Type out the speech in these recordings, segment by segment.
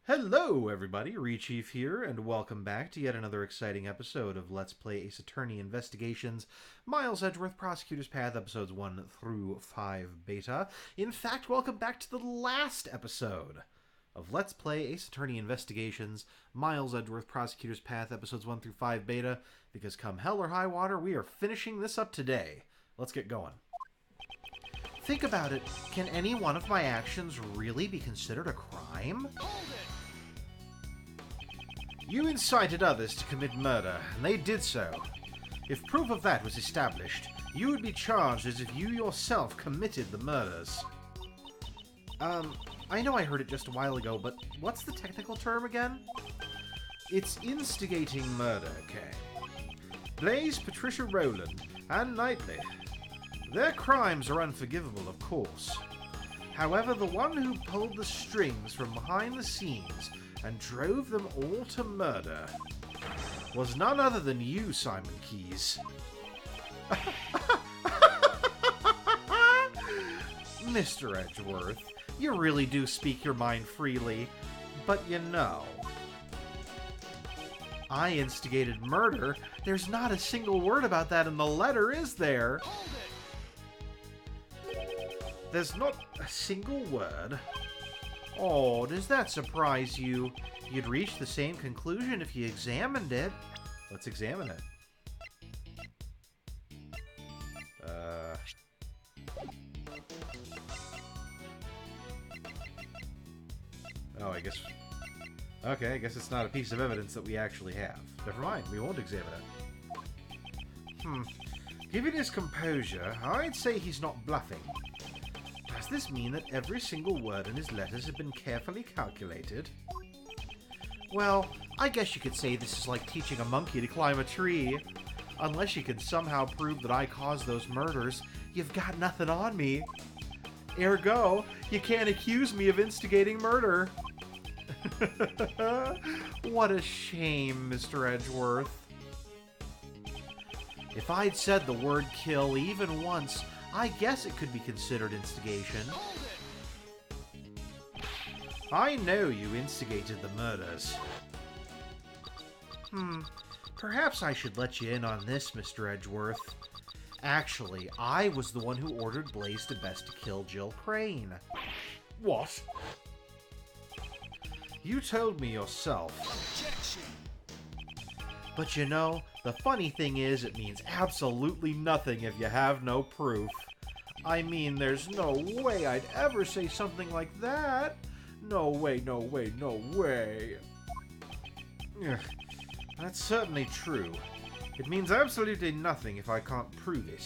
Hello, everybody. Rechief here, and welcome back to yet another exciting episode of Let's Play Ace Attorney Investigations, Miles Edgeworth, Prosecutor's Path, episodes 1 through 5 beta. In fact, welcome back to the last episode of Let's Play Ace Attorney Investigations, Miles Edgeworth, Prosecutor's Path, episodes 1 through 5 beta, because come hell or high water, we are finishing this up today. Let's get going. Think about it. Can any one of my actions really be considered a crime? You incited others to commit murder, and they did so. If proof of that was established, you would be charged as if you yourself committed the murders. I know I heard it just a while ago, but what's the technical term again? It's instigating murder, okay. Blaze, Patricia Rowland, and Knightley. Their crimes are unforgivable, of course. However, the one who pulled the strings from behind the scenes and drove them all to murder was none other than you, Simon Keyes. Mr. Edgeworth, you really do speak your mind freely, but you know, I instigated murder. There's not a single word about that in the letter, is there? There's not a single word? Oh, does that surprise you? You'd reach the same conclusion if you examined it. Let's examine it. Oh, I guess... Okay, I guess it's not a piece of evidence that we actually have. Never mind, we won't examine it. Given his composure, I'd say he's not bluffing. Does this mean that every single word in his letters have been carefully calculated? Well, I guess you could say this is like teaching a monkey to climb a tree. Unless you can somehow prove that I caused those murders, you've got nothing on me. Ergo, you can't accuse me of instigating murder. What a shame, Mr. Edgeworth. If I'd said the word kill even once, I guess it could be considered instigation. I know you instigated the murders. Perhaps I should let you in on this, Mr. Edgeworth. Actually, I was the one who ordered Blaze to Best to kill Jill Crane. What? You told me yourself. Objection. But you know, the funny thing is, it means absolutely nothing if you have no proof. I mean, there's no way I'd ever say something like that. No way, no way, no way. Ugh, that's certainly true. It means absolutely nothing if I can't prove it.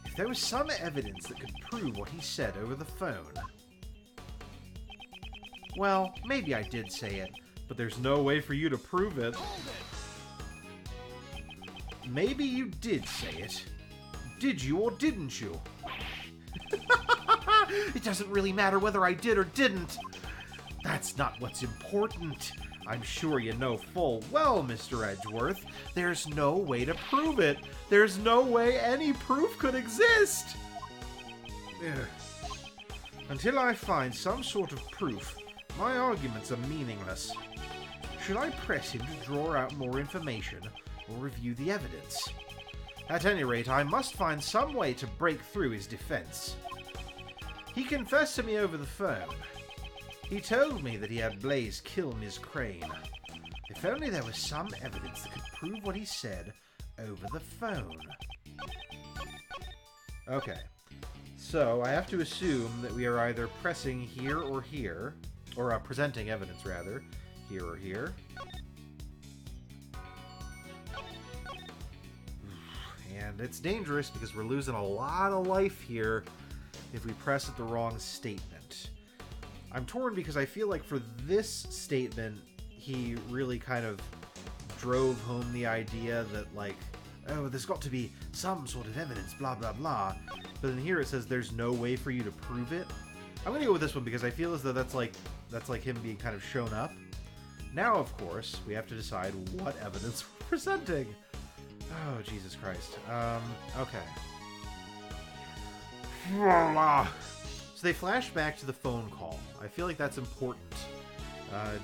If there was some evidence that could prove what he said over the phone. Well, maybe I did say it, but there's no way for you to prove it. Maybe you did say it. Did you or didn't you? It doesn't really matter whether I did or didn't. That's not what's important. I'm sure you know full well, Mr. Edgeworth, there's no way to prove it. There's no way any proof could exist. Ugh. Until I find some sort of proof, my arguments are meaningless. Should I press him to draw out more information or review the evidence? At any rate, I must find some way to break through his defense. He confessed to me over the phone. He told me that he had Blaze kill Ms. Crane. If only there was some evidence that could prove what he said over the phone. Okay, so I have to assume that we are either pressing here or here, or presenting evidence rather, here or here. And it's dangerous because we're losing a lot of life here if we press at the wrong statement. I'm torn because I feel like for this statement, he really kind of drove home the idea that, like, oh, there's got to be some sort of evidence, blah, blah, blah. But then here it says there's no way for you to prove it. I'm going to go with this one because I feel as though that's like him being kind of shown up. Now, of course, we have to decide what evidence we're presenting. Oh, Jesus Christ. Okay. So they flash back to the phone call. I feel like that's important.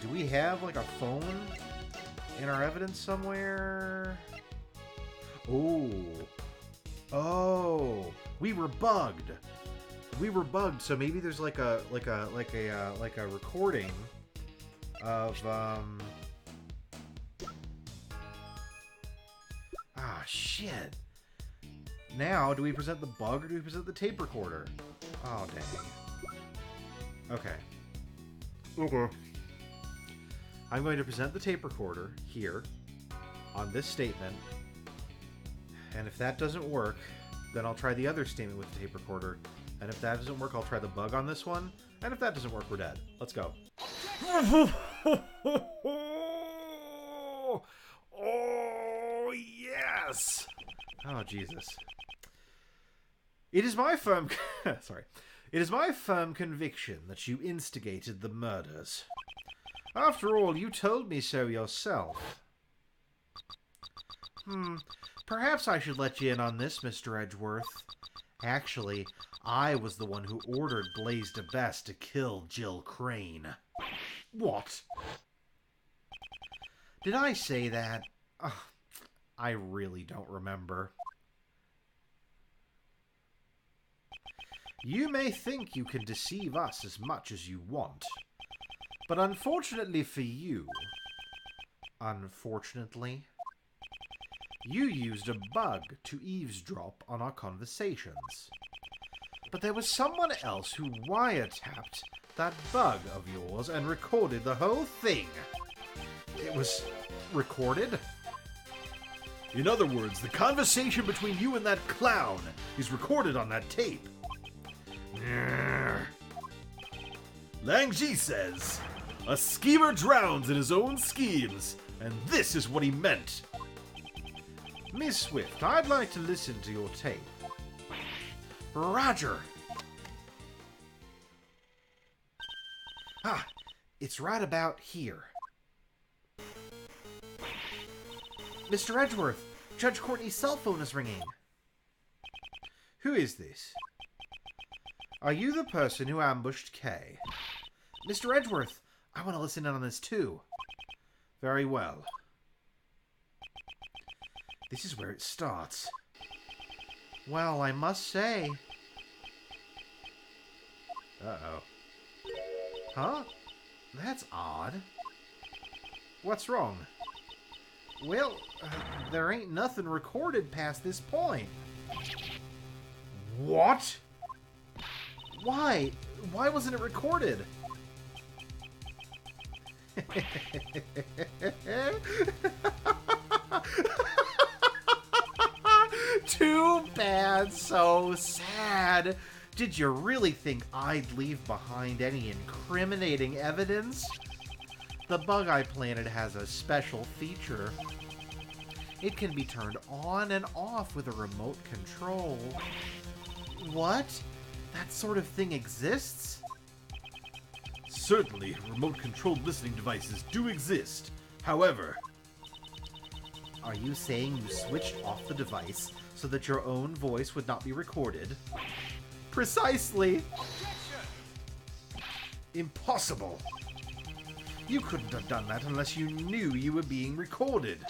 Do we have, like, a phone in our evidence somewhere? Oh. Oh. We were bugged. We were bugged, so maybe there's like a recording of shit. Now, do we present the bug or do we present the tape recorder? Oh, dang. Okay. Okay. I'm going to present the tape recorder here on this statement. And if that doesn't work, then I'll try the other statement with the tape recorder. And if that doesn't work, I'll try the bug on this one. And if that doesn't work, we're dead. Let's go. Oh, yes! Oh, Jesus. It is my firm... Sorry. It is my firm conviction that you instigated the murders. After all, you told me so yourself. Perhaps I should let you in on this, Mr. Edgeworth. Actually, I was the one who ordered Blaise DeBest to kill Jill Crane. What? Did I say that? I really don't remember. You may think you can deceive us as much as you want, but unfortunately for you, you used a bug to eavesdrop on our conversations. But there was someone else who wiretapped that bug of yours and recorded the whole thing. It was recorded? In other words, the conversation between you and that clown is recorded on that tape. Lang Ji says, a schemer drowns in his own schemes, and this is what he meant. Miss Swift, I'd like to listen to your tape. Roger. It's right about here. Mr. Edgeworth, Judge Courtney's cell phone is ringing. Who is this? Are you the person who ambushed Kay? Mr. Edgeworth, I want to listen in on this too. Very well. This is where it starts. Well, I must say... Uh-oh. Huh? That's odd. What's wrong? Well, there ain't nothing recorded past this point. What? Why? Why wasn't it recorded? Too bad, so sad. Did you really think I'd leave behind any incriminating evidence? The bug I planted has a special feature. It can be turned on and off with a remote control. What? That sort of thing exists? Certainly, remote-controlled listening devices do exist. However... Are you saying you switched off the device so that your own voice would not be recorded? Precisely! Impossible! You couldn't have done that unless you knew you were being recorded.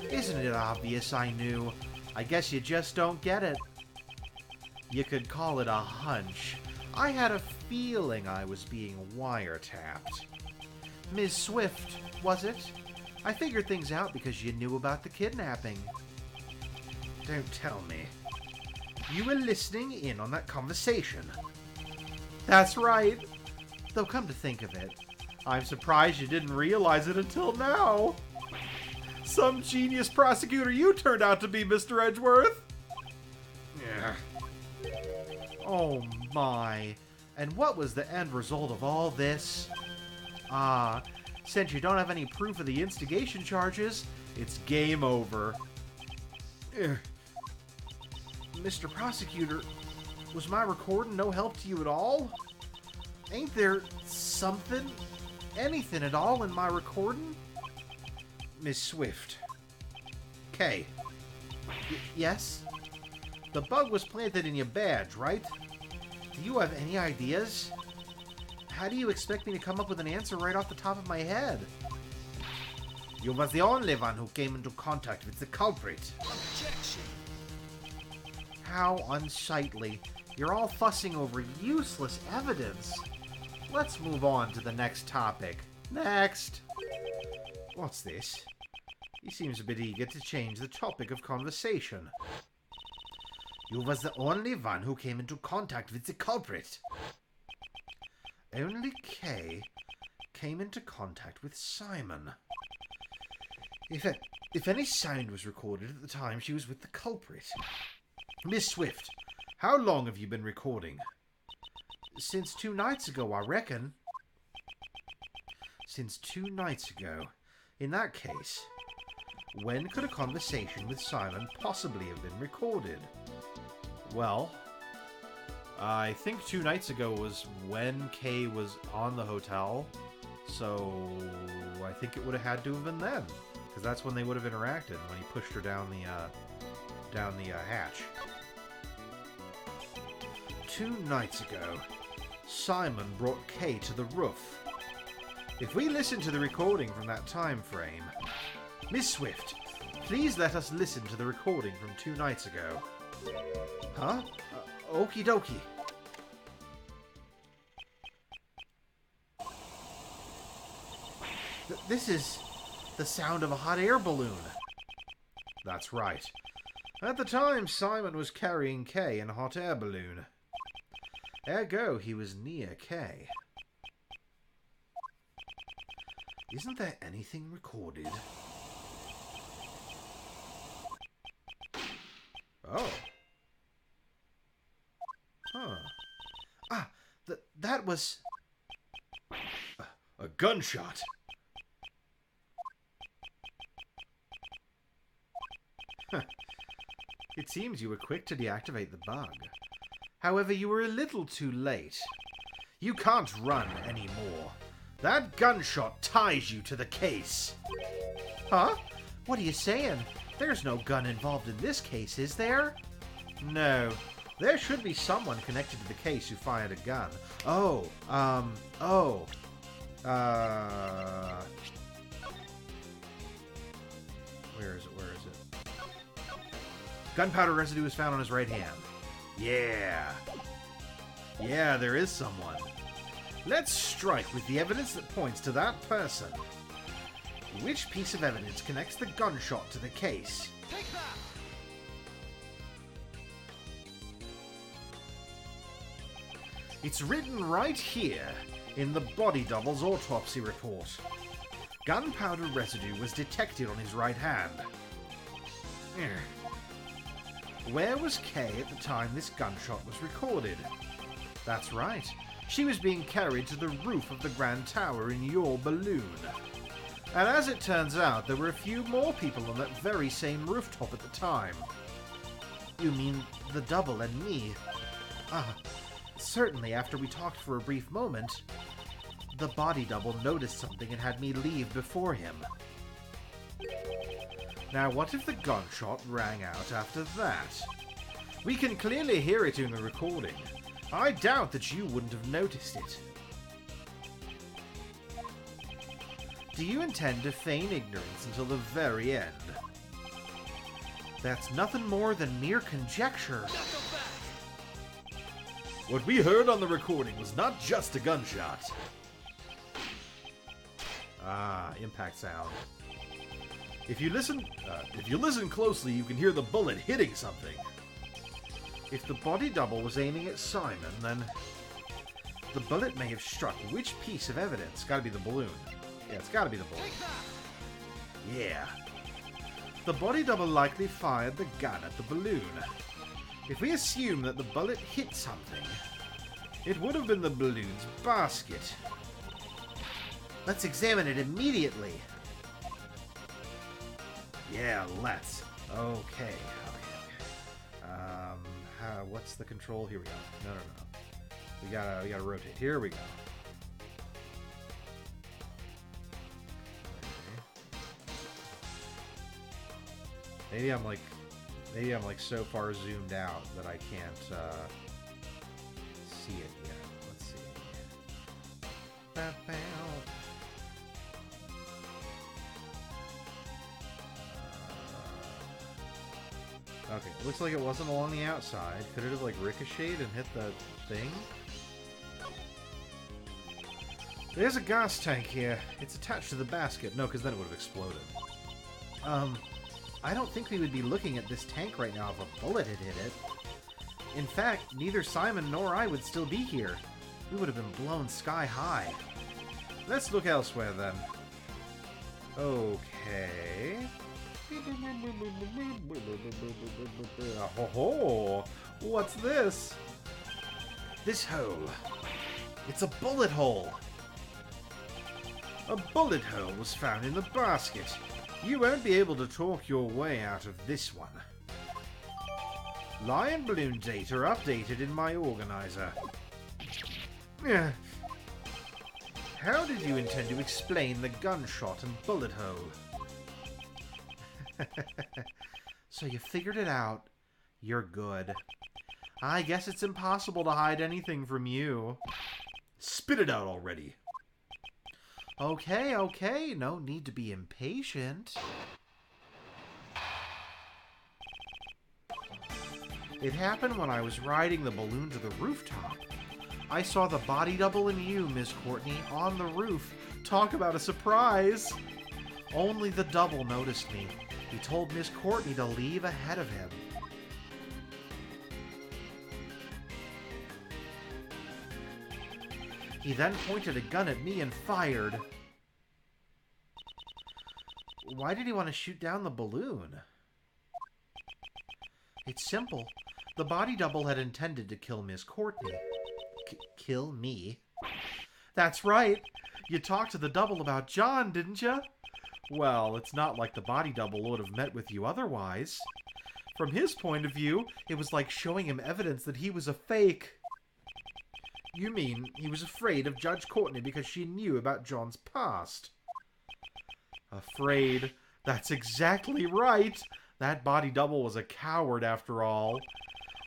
Isn't it obvious I knew? I guess you just don't get it. You could call it a hunch. I had a feeling I was being wiretapped. Ms. Swift, was it? I figured things out because you knew about the kidnapping. Don't tell me. You were listening in on that conversation. That's right. Though come to think of it, I'm surprised you didn't realize it until now. Some genius prosecutor you turned out to be, Mr. Edgeworth. Yeah. Oh my. And what was the end result of all this? Since you don't have any proof of the instigation charges, it's game over. Mr. Prosecutor, was my recording no help to you at all? Ain't there something, anything at all in my recording? Miss Swift. Kay. Yes? The bug was planted in your badge, right? Do you have any ideas? How do you expect me to come up with an answer right off the top of my head? You was the only one who came into contact with the culprit. Objection. How unsightly. You're all fussing over useless evidence. Let's move on to the next topic. Next! What's this? He seems a bit eager to change the topic of conversation. You was the only one who came into contact with the culprit. Only Kay came into contact with Simon. If any sound was recorded at the time she was with the culprit. Miss Swift, how long have you been recording? Since 2 nights ago, I reckon. Since 2 nights ago. In that case, when could a conversation with Simon possibly have been recorded? Well, I think 2 nights ago was when Kay was on the hotel, so I think it would have had to have been then, because that's when they would have interacted, when he pushed her down the hatch. 2 nights ago, Simon brought Kay to the roof. If we listen to the recording from that time frame... Miss Swift, please let us listen to the recording from 2 nights ago. Huh? Okie dokie. This is the sound of a hot air balloon. That's right. At the time, Simon was carrying Kay in a hot air balloon. Ergo, he was near Kay. Isn't there anything recorded? Oh. Huh. Ah, that was... a gunshot. Huh. It seems you were quick to deactivate the bug. However, you were a little too late. You can't run anymore. That gunshot ties you to the case. Huh? What are you saying? There's no gun involved in this case, is there? No. There should be someone connected to the case who fired a gun. Where is it? Gunpowder residue was found on his right hand. Yeah. Yeah, there is someone. Let's strike with the evidence that points to that person. Which piece of evidence connects the gunshot to the case? Take that. It's written right here in the body double's autopsy report. Gunpowder residue was detected on his right hand. Where was Kay at the time this gunshot was recorded? That's right. She was being carried to the roof of the Grand Tower in your balloon. And as it turns out, there were a few more people on that very same rooftop at the time. You mean the double and me? Certainly after we talked for a brief moment, the body double noticed something and had me leave before him. Now what if the gunshot rang out after that? We can clearly hear it in the recording. I doubt that you wouldn't have noticed it. Do you intend to feign ignorance until the very end? That's nothing more than mere conjecture. What we heard on the recording was not just a gunshot. Ah, impact sound. If you listen closely, you can hear the bullet hitting something. If the body double was aiming at Simon, then the bullet may have struck which piece of evidence? Gotta be the balloon. Yeah, it's gotta be the balloon. Yeah. The body double likely fired the gun at the balloon. If we assume that the bullet hit something, it would have been the balloon's basket. Let's examine it immediately. Yeah, let's. Okay. What's the control? Here we go. No. We gotta rotate. Here we go. Okay. Maybe I'm like so far zoomed out that I can't see it yet. Let's see. Okay, looks like it wasn't along the outside. Could it have, like, ricocheted and hit the thing? There's a gas tank here. It's attached to the basket. No, because then it would have exploded. I don't think we would be looking at this tank right now if a bullet had hit it. In fact, neither Simon nor I would still be here. We would have been blown sky high. Let's look elsewhere, then. Okay... Oh, what's this? This hole. It's a bullet hole. A bullet hole was found in the basket. You won't be able to talk your way out of this one. Lion balloon data updated in my organizer. How did you intend to explain the gunshot and bullet hole? So you figured it out. You're good. I guess it's impossible to hide anything from you. Spit it out already. Okay, okay. No need to be impatient. It happened when I was riding the balloon to the rooftop. I saw the body double in you, Miss Courtney, on the roof. Talk about a surprise. Only the double noticed me. He told Miss Courtney to leave ahead of him. He then pointed a gun at me and fired. Why did he want to shoot down the balloon? It's simple. The body double had intended to kill Miss Courtney. Kill me? That's right. You talked to the double about John, didn't you? Well, it's not like the body double would have met with you otherwise. From his point of view, it was like showing him evidence that he was a fake. You mean he was afraid of Judge Courtney because she knew about John's past? Afraid? That's exactly right. That body double was a coward after all.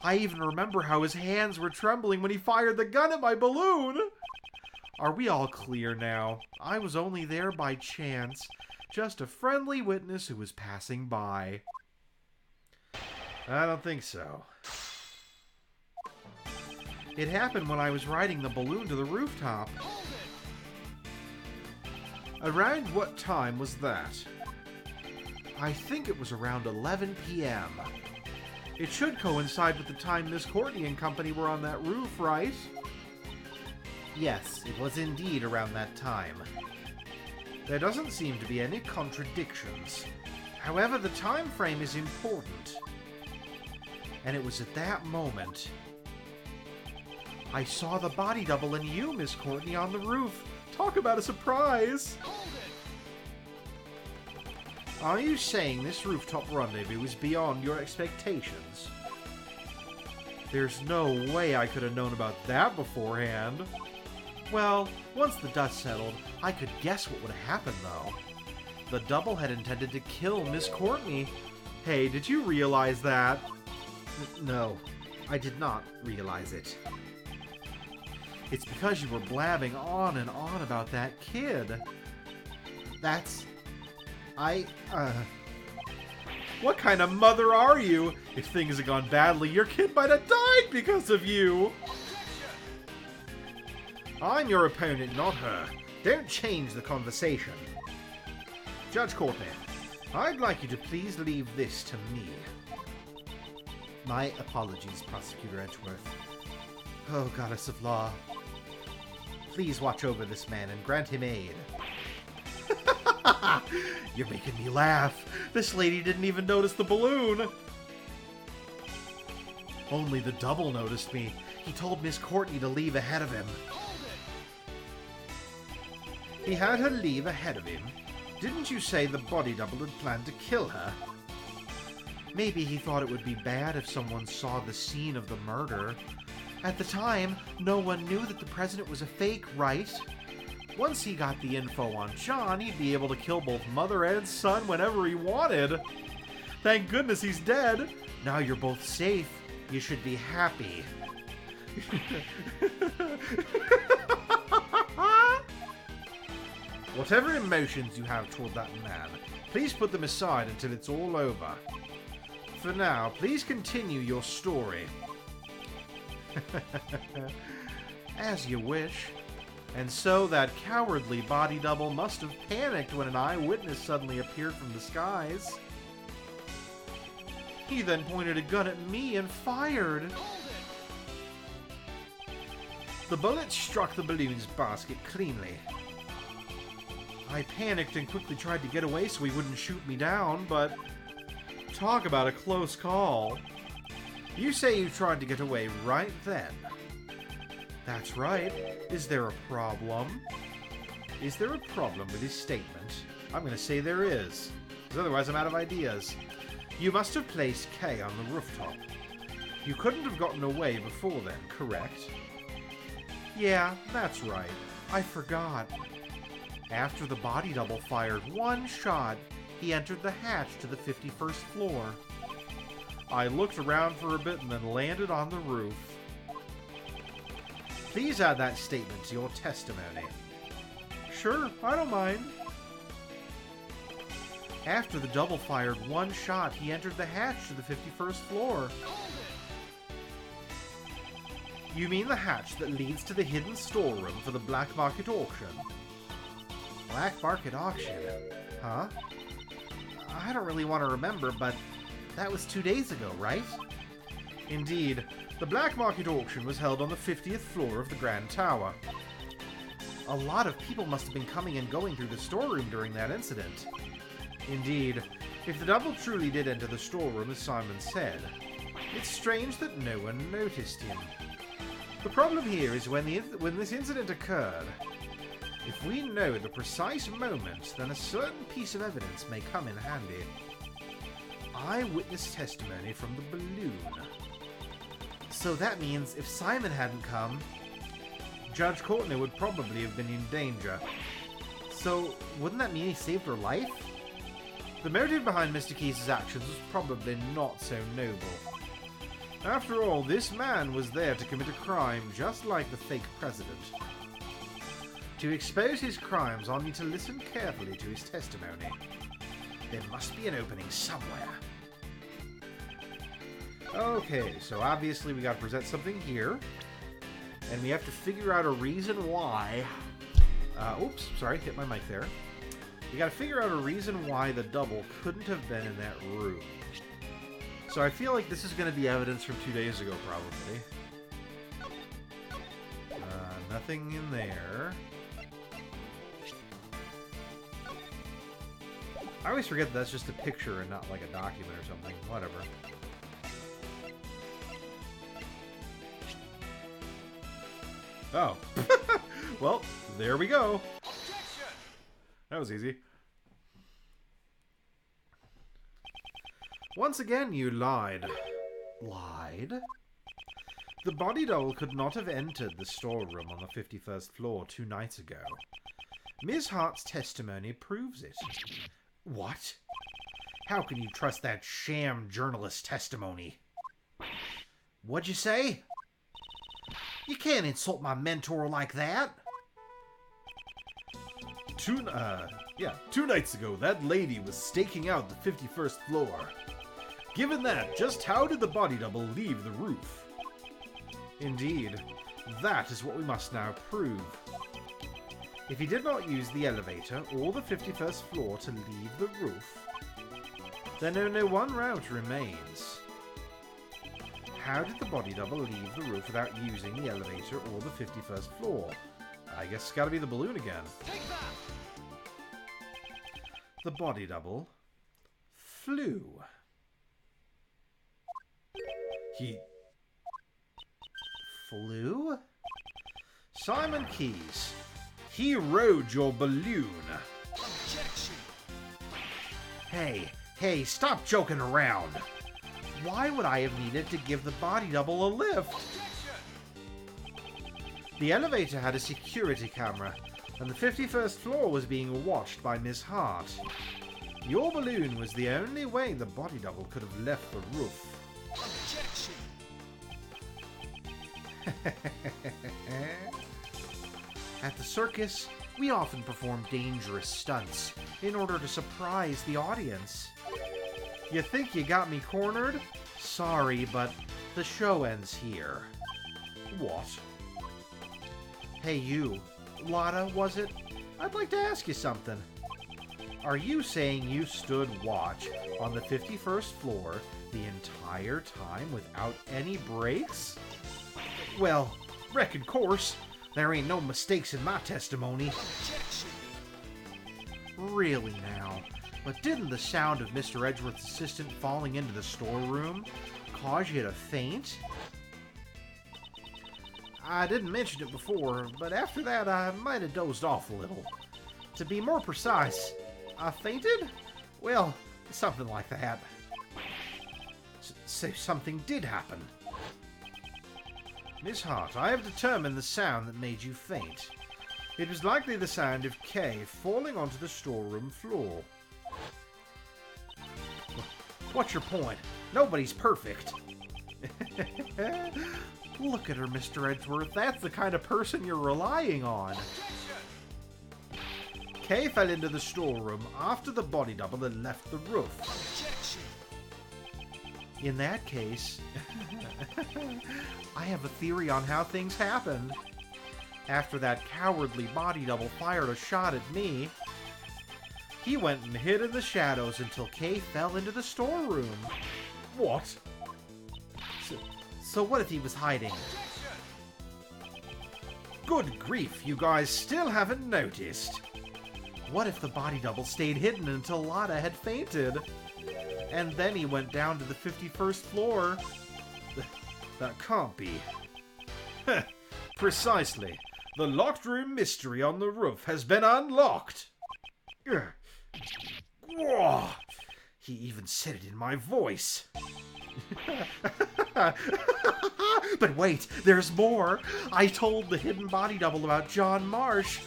I even remember how his hands were trembling when he fired the gun at my balloon. Are we all clear now? I was only there by chance. Just a friendly witness who was passing by. I don't think so. It happened when I was riding the balloon to the rooftop. Around what time was that? I think it was around 11 p.m. It should coincide with the time Miss Courtney and company were on that roof, right? Yes, it was indeed around that time. There doesn't seem to be any contradictions. However, the time frame is important. And it was at that moment I saw the body double and you, Miss Courtney, on the roof. Talk about a surprise! Are you saying this rooftop rendezvous was beyond your expectations? There's no way I could have known about that beforehand. Well, once the dust settled, I could guess what would have happened, though. The double had intended to kill Miss Courtney. Hey, did you realize that? No, I did not realize it. It's because you were blabbing on and on about that kid. What kind of mother are you? If things had gone badly, your kid might have died because of you. I'm your opponent, not her. Don't change the conversation. Judge Courtney, I'd like you to please leave this to me. My apologies, Prosecutor Edgeworth. Oh, Goddess of Law. Please watch over this man and grant him aid. You're making me laugh. This lady didn't even notice the balloon. Only the double noticed me. He told Miss Courtney to leave ahead of him. He had her leave ahead of him? Didn't you say the body double had planned to kill her? Maybe he thought it would be bad if someone saw the scene of the murder. At the time, no one knew that the president was a fake, right? Once he got the info on John, he'd be able to kill both mother and son whenever he wanted. Thank goodness he's dead. Now you're both safe. You should be happy. Whatever emotions you have toward that man, please put them aside until it's all over. For now, please continue your story. As you wish. And so that cowardly body double must have panicked when an eyewitness suddenly appeared from the skies. He then pointed a gun at me and fired. The bullet struck the balloon's basket cleanly. I panicked and quickly tried to get away so he wouldn't shoot me down, but talk about a close call. You say you tried to get away right then. That's right. Is there a problem? Is there a problem with his statement? I'm going to say there is, because otherwise I'm out of ideas. You must have placed K on the rooftop. You couldn't have gotten away before then, correct? Yeah, that's right. I forgot. After the body double fired one shot, he entered the hatch to the 51st floor. I looked around for a bit and then landed on the roof. Please add that statement to your testimony. Sure, I don't mind. After the double fired one shot, he entered the hatch to the 51st floor. You mean the hatch that leads to the hidden storeroom for the black market auction? Black market auction? Huh? I don't really want to remember, but that was 2 days ago, right? Indeed. The black market auction was held on the 50th floor of the Grand Tower. A lot of people must have been coming and going through the storeroom during that incident. Indeed, if the double truly did enter the storeroom as Simon said, it's strange that no one noticed him. The problem here is when this incident occurred, if we know the precise moment, then a certain piece of evidence may come in handy. Eyewitness testimony from the balloon. So that means if Simon hadn't come, Judge Courtney would probably have been in danger. So wouldn't that mean he saved her life? The motive behind Mr. Keys' actions was probably not so noble. After all, this man was there to commit a crime just like the fake president. To expose his crimes, I'll need to listen carefully to his testimony. There must be an opening somewhere. Okay, so obviously we gotta present something here. And we have to figure out a reason why... oops, sorry, hit my mic there. We gotta figure out a reason why the double couldn't have been in that room. So I feel like this is gonna be evidence from 2 days ago, probably. Nothing in there. I always forget that that's just a picture and not like a document or something. Whatever. Oh. Well, there we go. That was easy. Once again, you lied. Lied? The body double could not have entered the storeroom on the 51st floor 2 nights ago. Ms. Hart's testimony proves it. What? How can you trust that sham journalist testimony? What'd you say? You can't insult my mentor like that. 2 nights ago, that lady was staking out the 51st floor. Given that, just how did the body double leave the roof? Indeed, that is what we must now prove. If he did not use the elevator or the 51st floor to leave the roof, then only one route remains. How did the body double leave the roof without using the elevator or the 51st floor? I guess it's gotta be the balloon again. Take that! The body double flew. He flew? Simon Keys, he rode your balloon. Objection! Hey, stop joking around. Why would I have needed to give the body double a lift? The elevator had a security camera, and the 51st floor was being watched by Ms. Hart. Your balloon was the only way the body double could have left the roof. Objection! At the circus, We often perform dangerous stunts in order to surprise the audience. You think you got me cornered? Sorry, but the show ends here. What? Hey you, Lotta, was it? I'd like to ask you something. Are you saying you stood watch on the 51st floor the entire time without any breaks? Well, reckon course. There ain't no mistakes in my testimony. Really now? But didn't the sound of Mr. Edgeworth's assistant falling into the storeroom cause you to faint? I didn't mention it before, but after that I might have dozed off a little. To be more precise, I fainted? Well, something like that. So something did happen. Miss Hart, I have determined the sound that made you faint. It was likely the sound of Kay falling onto the storeroom floor. What's your point? Nobody's perfect. Look at her, Mr. Edgeworth. That's the kind of person you're relying on. Kay fell into the storeroom after the body double had left the roof. In that case, I have a theory on how things happened. After that cowardly body double fired a shot at me, he went and hid in the shadows until Kay fell into the storeroom. What? So what if he was hiding? Good grief, you guys still haven't noticed. What if the body double stayed hidden until Lotta had fainted? And then he went down to the 51st floor? That can't be. Precisely. The locked room mystery on the roof has been unlocked. He even said it in my voice. But wait, there's more. I told the hidden body double about John Marsh.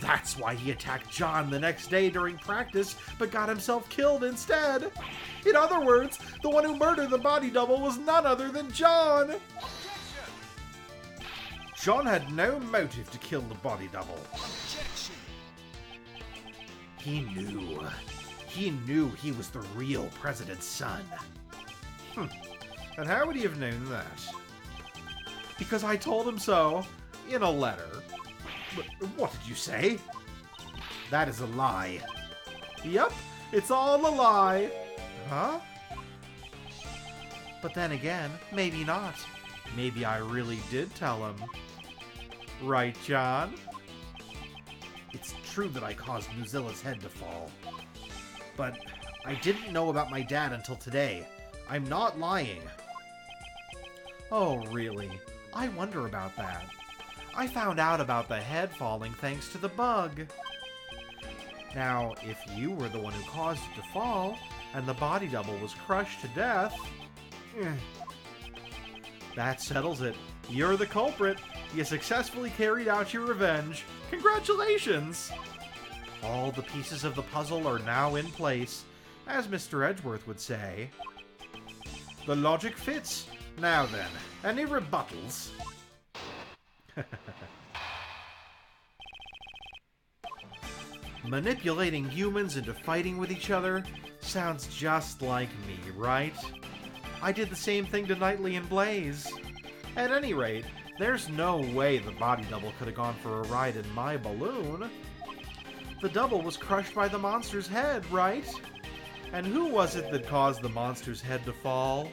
That's why he attacked John the next day during practice, but got himself killed instead. In other words, the one who murdered the body double was none other than John. John had no motive to kill the body double. He knew. He knew he was the real president's son. And how would he have known that? Because I told him so in a letter. What did you say? That is a lie. Yep, it's all a lie. Huh? But then again, maybe not. Maybe I really did tell him. Right, John? It's true that I caused Nuzilla's head to fall. But I didn't know about my dad until today. I'm not lying. Oh, really? I wonder about that. I found out about the head falling thanks to the bug. Now, if you were the one who caused it to fall, and the body double was crushed to death, that settles it. You're the culprit. You successfully carried out your revenge. Congratulations! All the pieces of the puzzle are now in place, as Mr. Edgeworth would say. The logic fits. Now then, any rebuttals? Manipulating humans into fighting with each other sounds just like me, right? I did the same thing to Knightley and Blaze. At any rate, there's no way the body double could have gone for a ride in my balloon. The double was crushed by the monster's head, right? And who was it that caused the monster's head to fall?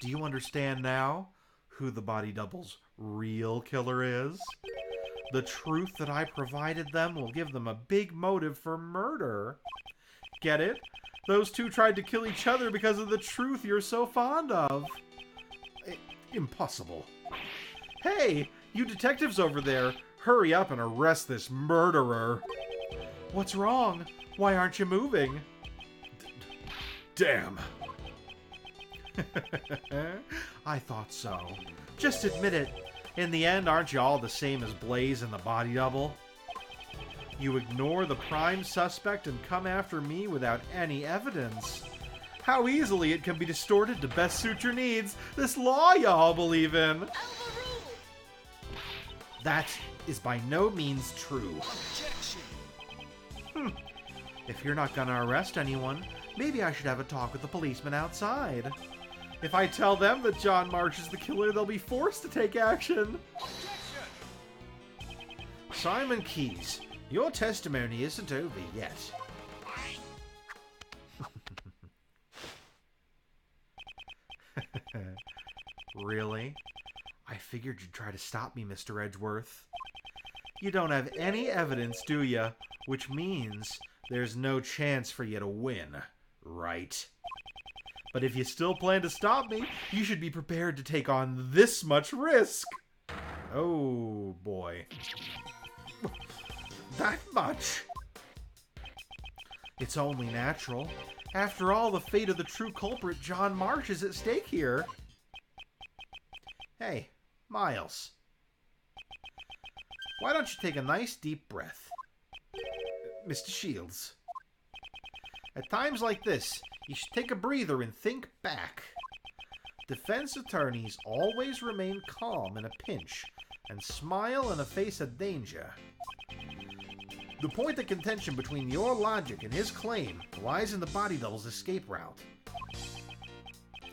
Do you understand now who the body double's real killer is? The truth that I provided them will give them a big motive for murder. Get it? Those two tried to kill each other because of the truth you're so fond of. Impossible. Hey, you detectives over there, hurry up and arrest this murderer. What's wrong? Why aren't you moving? Damn. I thought so. Just admit it. In the end, aren't you all the same as Blaze and the body double? You ignore the prime suspect and come after me without any evidence. How easily it can be distorted to best suit your needs. This law y'all believe in. That is by no means true. If you're not gonna arrest anyone, maybe I should have a talk with the policeman outside. If I tell them that John Marsh is the killer, they'll be forced to take action. Simon Keyes, your testimony isn't over yet. Really? I figured you'd try to stop me, Mr. Edgeworth. You don't have any evidence, do you? Which means there's no chance for you to win, right? But if you still plan to stop me, you should be prepared to take on this much risk. Oh, boy. That much? It's only natural. After all, the fate of the true culprit, John Marsh, is at stake here. Hey, Miles. Why don't you take a nice deep breath? Mr. Shields. At times like this, you should take a breather and think back. Defense attorneys always remain calm in a pinch and smile in the face of danger. The point of contention between your logic and his claim lies in the body double's escape route.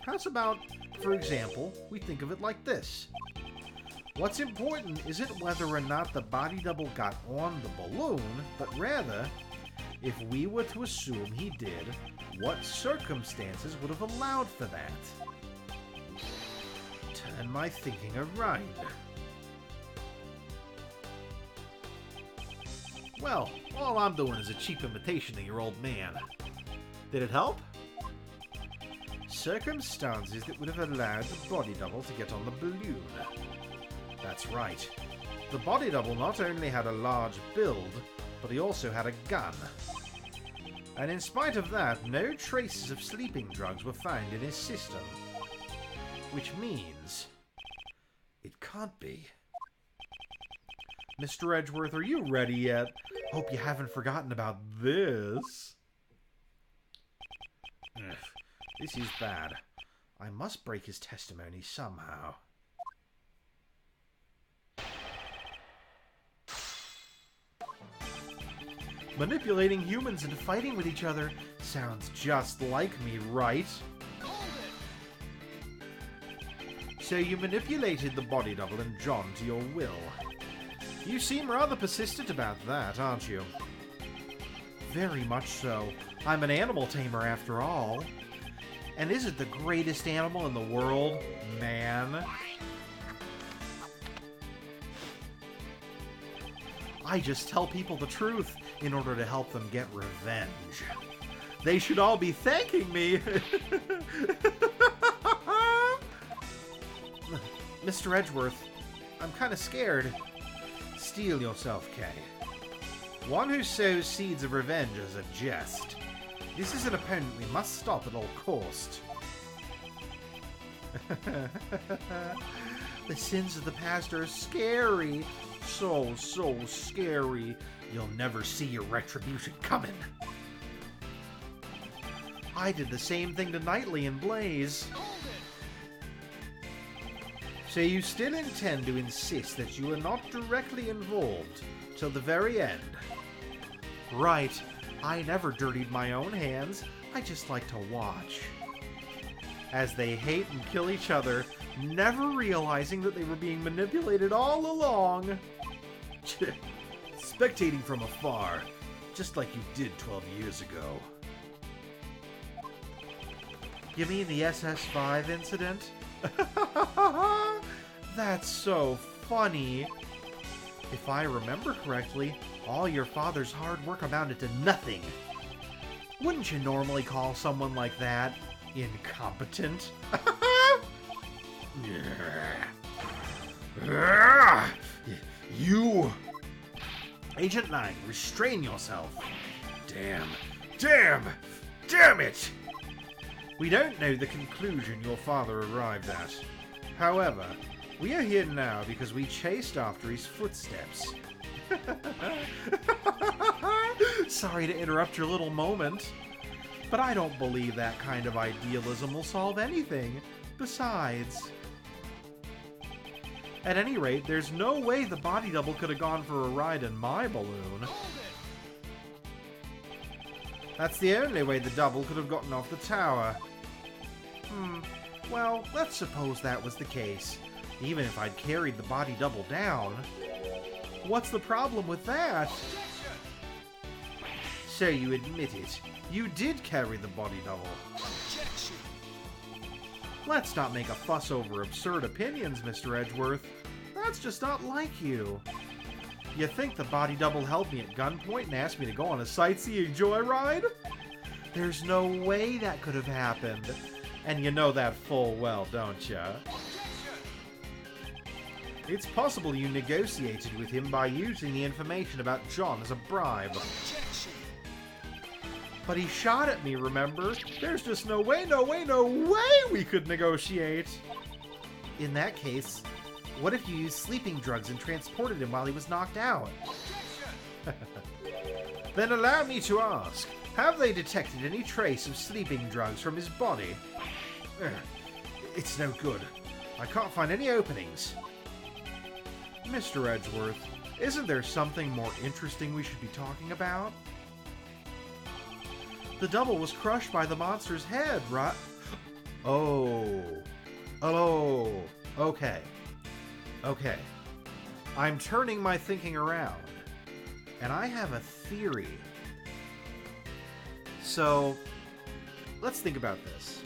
How's about, for example, we think of it like this. What's important isn't whether or not the body double got on the balloon, but rather, if we were to assume he did, what circumstances would have allowed for that? Turn my thinking around. Well, all I'm doing is a cheap imitation of your old man. Did it help? Circumstances that would have allowed the body double to get on the balloon. That's right. The body double not only had a large build, but he also had a gun. And in spite of that, no traces of sleeping drugs were found in his system. Which means it can't be. Mr. Edgeworth, are you ready yet? Hope you haven't forgotten about this. Ugh, this is bad. I must break his testimony somehow. Manipulating humans into fighting with each other sounds just like me, right? So you manipulated the body double and John to your will. You seem rather persistent about that, aren't you? Very much so. I'm an animal tamer after all. And is it the greatest animal in the world, man? I just tell people the truth in order to help them get revenge. They should all be thanking me. Mr. Edgeworth, I'm kind of scared. Steel yourself, Kay. One who sows seeds of revenge is a jest. This is an opponent we must stop at all cost. The sins of the past are scary. So scary. You'll never see your retribution coming. I did the same thing to Knightley and Blaze. So you still intend to insist that you are not directly involved till the very end? Right. I never dirtied my own hands. I just like to watch. As they hate and kill each other, never realizing that they were being manipulated all along. Spectating from afar, just like you did 12 years ago. You mean the SS5 incident? That's so funny. If I remember correctly, all your father's hard work amounted to nothing. Wouldn't you normally call someone like that incompetent? You! Agent 9, restrain yourself. Damn it! We don't know the conclusion your father arrived at. However, we are here now because we chased after his footsteps. Sorry to interrupt your little moment, but I don't believe that kind of idealism will solve anything. Besides, At any rate, there's no way the body double could have gone for a ride in my balloon. That's the only way the double could have gotten off the tower. Well, let's suppose that was the case. Even if I'd carried the body double down. What's the problem with that? So you admit it. You did carry the body double. Let's not make a fuss over absurd opinions, Mr. Edgeworth. That's just not like you. You think the body double held me at gunpoint and asked me to go on a sightseeing joyride? There's no way that could have happened. And you know that full well, don't you? It's possible you negotiated with him by using the information about John as a bribe. But he shot at me, remember? There's just no way we could negotiate! In that case, what if you used sleeping drugs and transported him while he was knocked out? Then allow me to ask, have they detected any trace of sleeping drugs from his body? It's no good. I can't find any openings. Mr. Edgeworth, isn't there something more interesting we should be talking about? The double was crushed by the monster's head, right? Oh. Okay. I'm turning my thinking around, and I have a theory. So, let's think about this.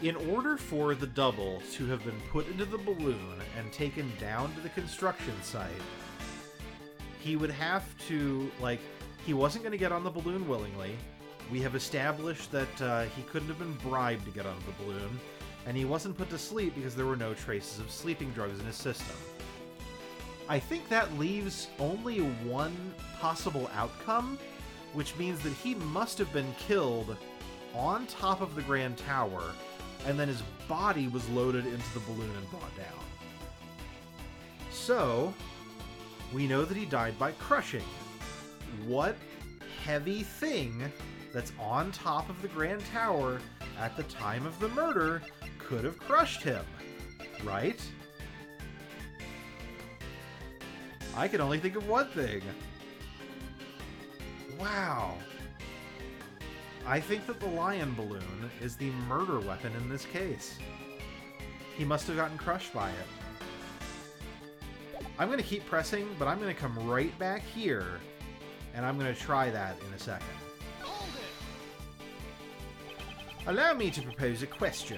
In order for the double to have been put into the balloon and taken down to the construction site, he would have to, he wasn't going to get on the balloon willingly. We have established that he couldn't have been bribed to get on the balloon, and he wasn't put to sleep because there were no traces of sleeping drugs in his system. I think that leaves only one possible outcome, which means that he must have been killed on top of the Grand Tower, and then his body was loaded into the balloon and brought down. So, we know that he died by crushing. What heavy thing that's on top of the Grand Tower at the time of the murder could have crushed him, right? I can only think of one thing. Wow. I think that the lion balloon is the murder weapon in this case. He must have gotten crushed by it. I'm going to keep pressing, but I'm going to come right back here, and I'm going to try that in a second. Allow me to propose a question.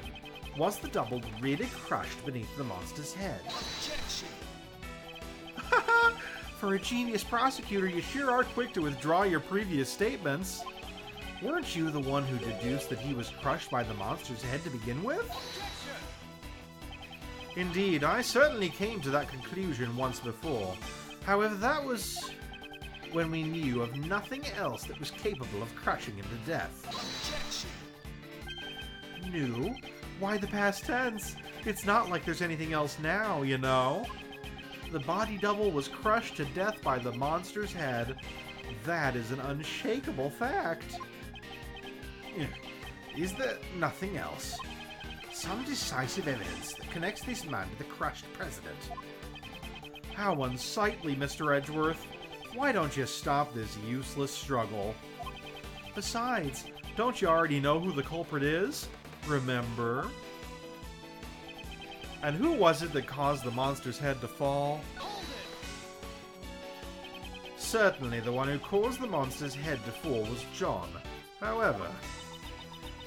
Was the double really crushed beneath the monster's head? For a genius prosecutor, you sure are quick to withdraw your previous statements. Weren't you the one who deduced that he was crushed by the monster's head to begin with? Indeed, I certainly came to that conclusion once before. However, that was when we knew of nothing else that was capable of crushing him to death. Knew? Why the past tense? It's not like there's anything else now, you know? The body double was crushed to death by the monster's head. That is an unshakable fact. Is there nothing else? Some decisive evidence that connects this man to the crushed president? How unsightly, Mr. Edgeworth. Why don't you stop this useless struggle? Besides, don't you already know who the culprit is? Remember? And who was it that caused the monster's head to fall? Certainly the one who caused the monster's head to fall was John. However,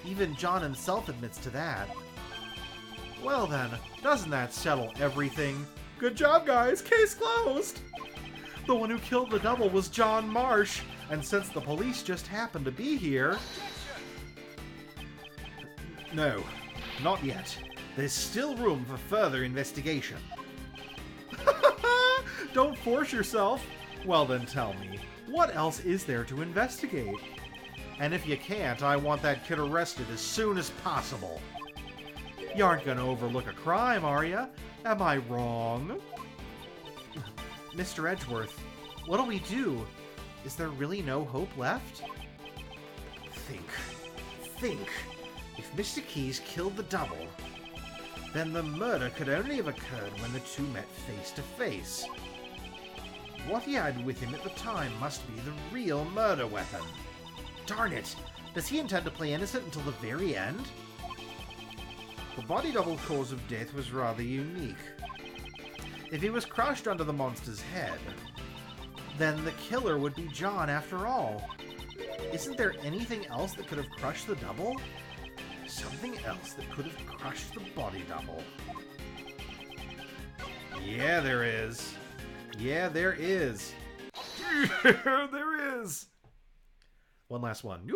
even John himself admits to that. Well then, doesn't that settle everything? Good job, guys! Case closed! The one who killed the double was John Marsh, and since the police just happened to be here... No, not yet. There's still room for further investigation. Don't force yourself! Well then tell me, what else is there to investigate? And if you can't, I want that kid arrested as soon as possible. You aren't gonna overlook a crime, are ya? Am I wrong? Mr. Edgeworth, what'll we do? Is there really no hope left? Think. If Mr. Keyes killed the double, then the murder could only have occurred when the two met face to face. What he had with him at the time must be the real murder weapon. Darn it! Does he intend to play innocent until the very end? The body double cause of death was rather unique. If he was crushed under the monster's head, then the killer would be John after all. Isn't there anything else that could have crushed the double? Something else that could have crushed the body double. Yeah, there is. Yeah, there is. There is. One last one.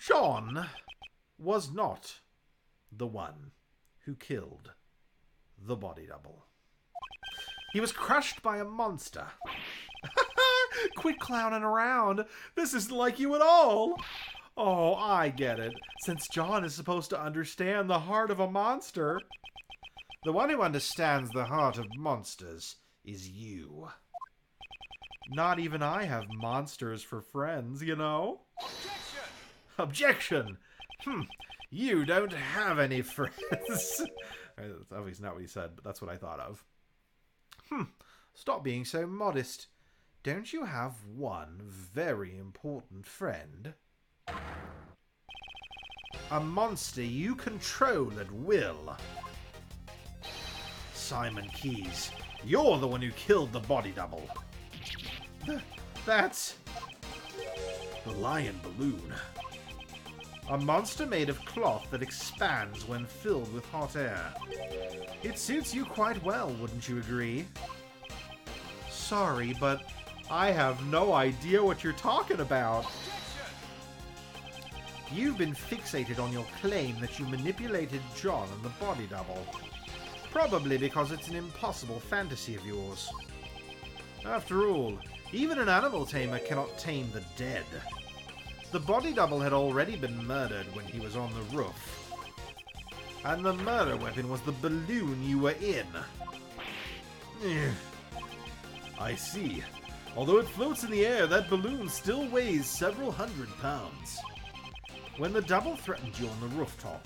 John was not the one who killed the body double. He was crushed by a monster. Quit clowning around. This isn't like you at all. Oh, I get it. Since John is supposed to understand the heart of a monster. The one who understands the heart of monsters is you. Not even I have monsters for friends, you know? Objection! You don't have any friends. That's obviously not what he said, but that's what I thought of. Stop being so modest. Don't you have one very important friend? A monster you control at will. Simon Keyes, you're the one who killed the body double. That's the lion balloon. A monster made of cloth that expands when filled with hot air. It suits you quite well, wouldn't you agree? Sorry, but I have no idea what you're talking about. You've been fixated on your claim that you manipulated John and the body double. Probably because it's an impossible fantasy of yours. After all, even an animal tamer cannot tame the dead. The body double had already been murdered when he was on the roof. And the murder weapon was the balloon you were in. I see. Although it floats in the air, that balloon still weighs several hundred pounds. When the double threatened you on the rooftop,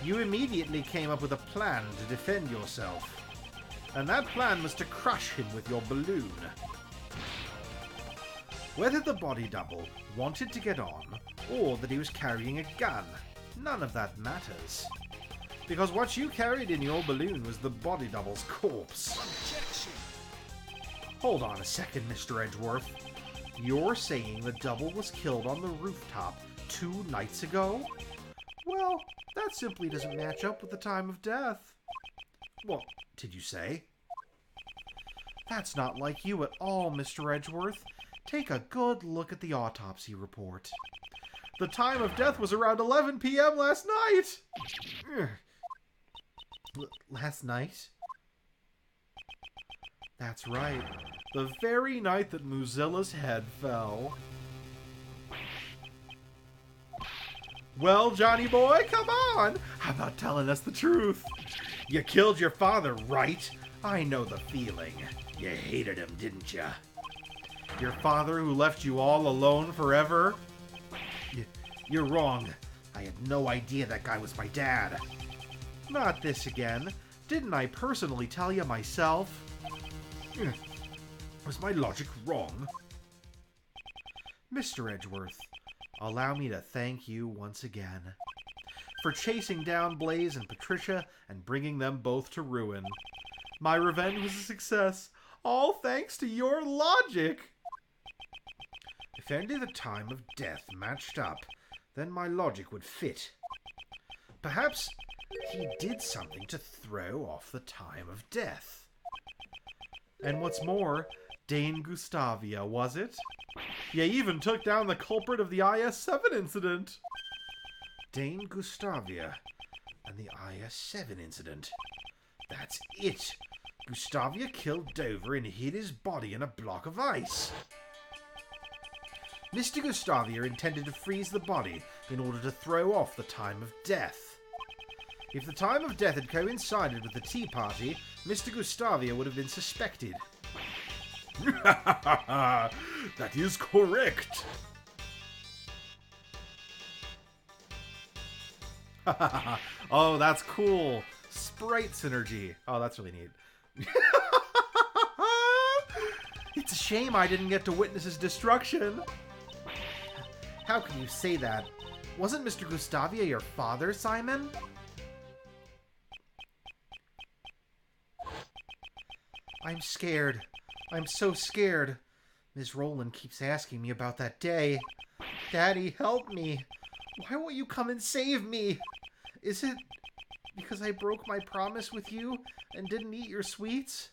you immediately came up with a plan to defend yourself. And that plan was to crush him with your balloon. Whether the body double wanted to get on, or that he was carrying a gun, none of that matters. Because what you carried in your balloon was the body double's corpse. Objection. Hold on a second, Mr. Edgeworth. You're saying the double was killed on the rooftop 2 nights ago? Well, that simply doesn't match up with the time of death. What did you say? That's not like you at all, Mr. Edgeworth. Take a good look at the autopsy report. The time of death was around 11 p.m. last night. Last night? That's right. The very night that Mozilla's head fell. Well, Johnny boy, come on! How about telling us the truth? You killed your father, right? I know the feeling. You hated him, didn't you? Your father who left you all alone forever? You're wrong. I had no idea that guy was my dad. Not this again. Didn't I personally tell you myself? Was my logic wrong? Mr. Edgeworth, allow me to thank you once again for chasing down Blaze and Patricia and bringing them both to ruin. My revenge was a success, all thanks to your logic. If only the time of death matched up, then my logic would fit. Perhaps he did something to throw off the time of death. And what's more, Dane Gustavia, was it? You even took down the culprit of the IS-7 incident. Dane Gustavia and the IS-7 incident. That's it. Gustavia killed Dover and hid his body in a block of ice. Mr. Gustavia intended to freeze the body in order to throw off the time of death. If the time of death had coincided with the tea party, Mr. Gustavia would have been suspected. That is correct. Oh, that's cool. Sprite synergy. Oh, that's really neat. It's a shame I didn't get to witness his destruction. How can you say that? Wasn't Mr. Gustavia your father, Simon? I'm scared. I'm so scared. Ms. Rowland keeps asking me about that day. Daddy, help me. Why won't you come and save me? Is it because I broke my promise with you and didn't eat your sweets?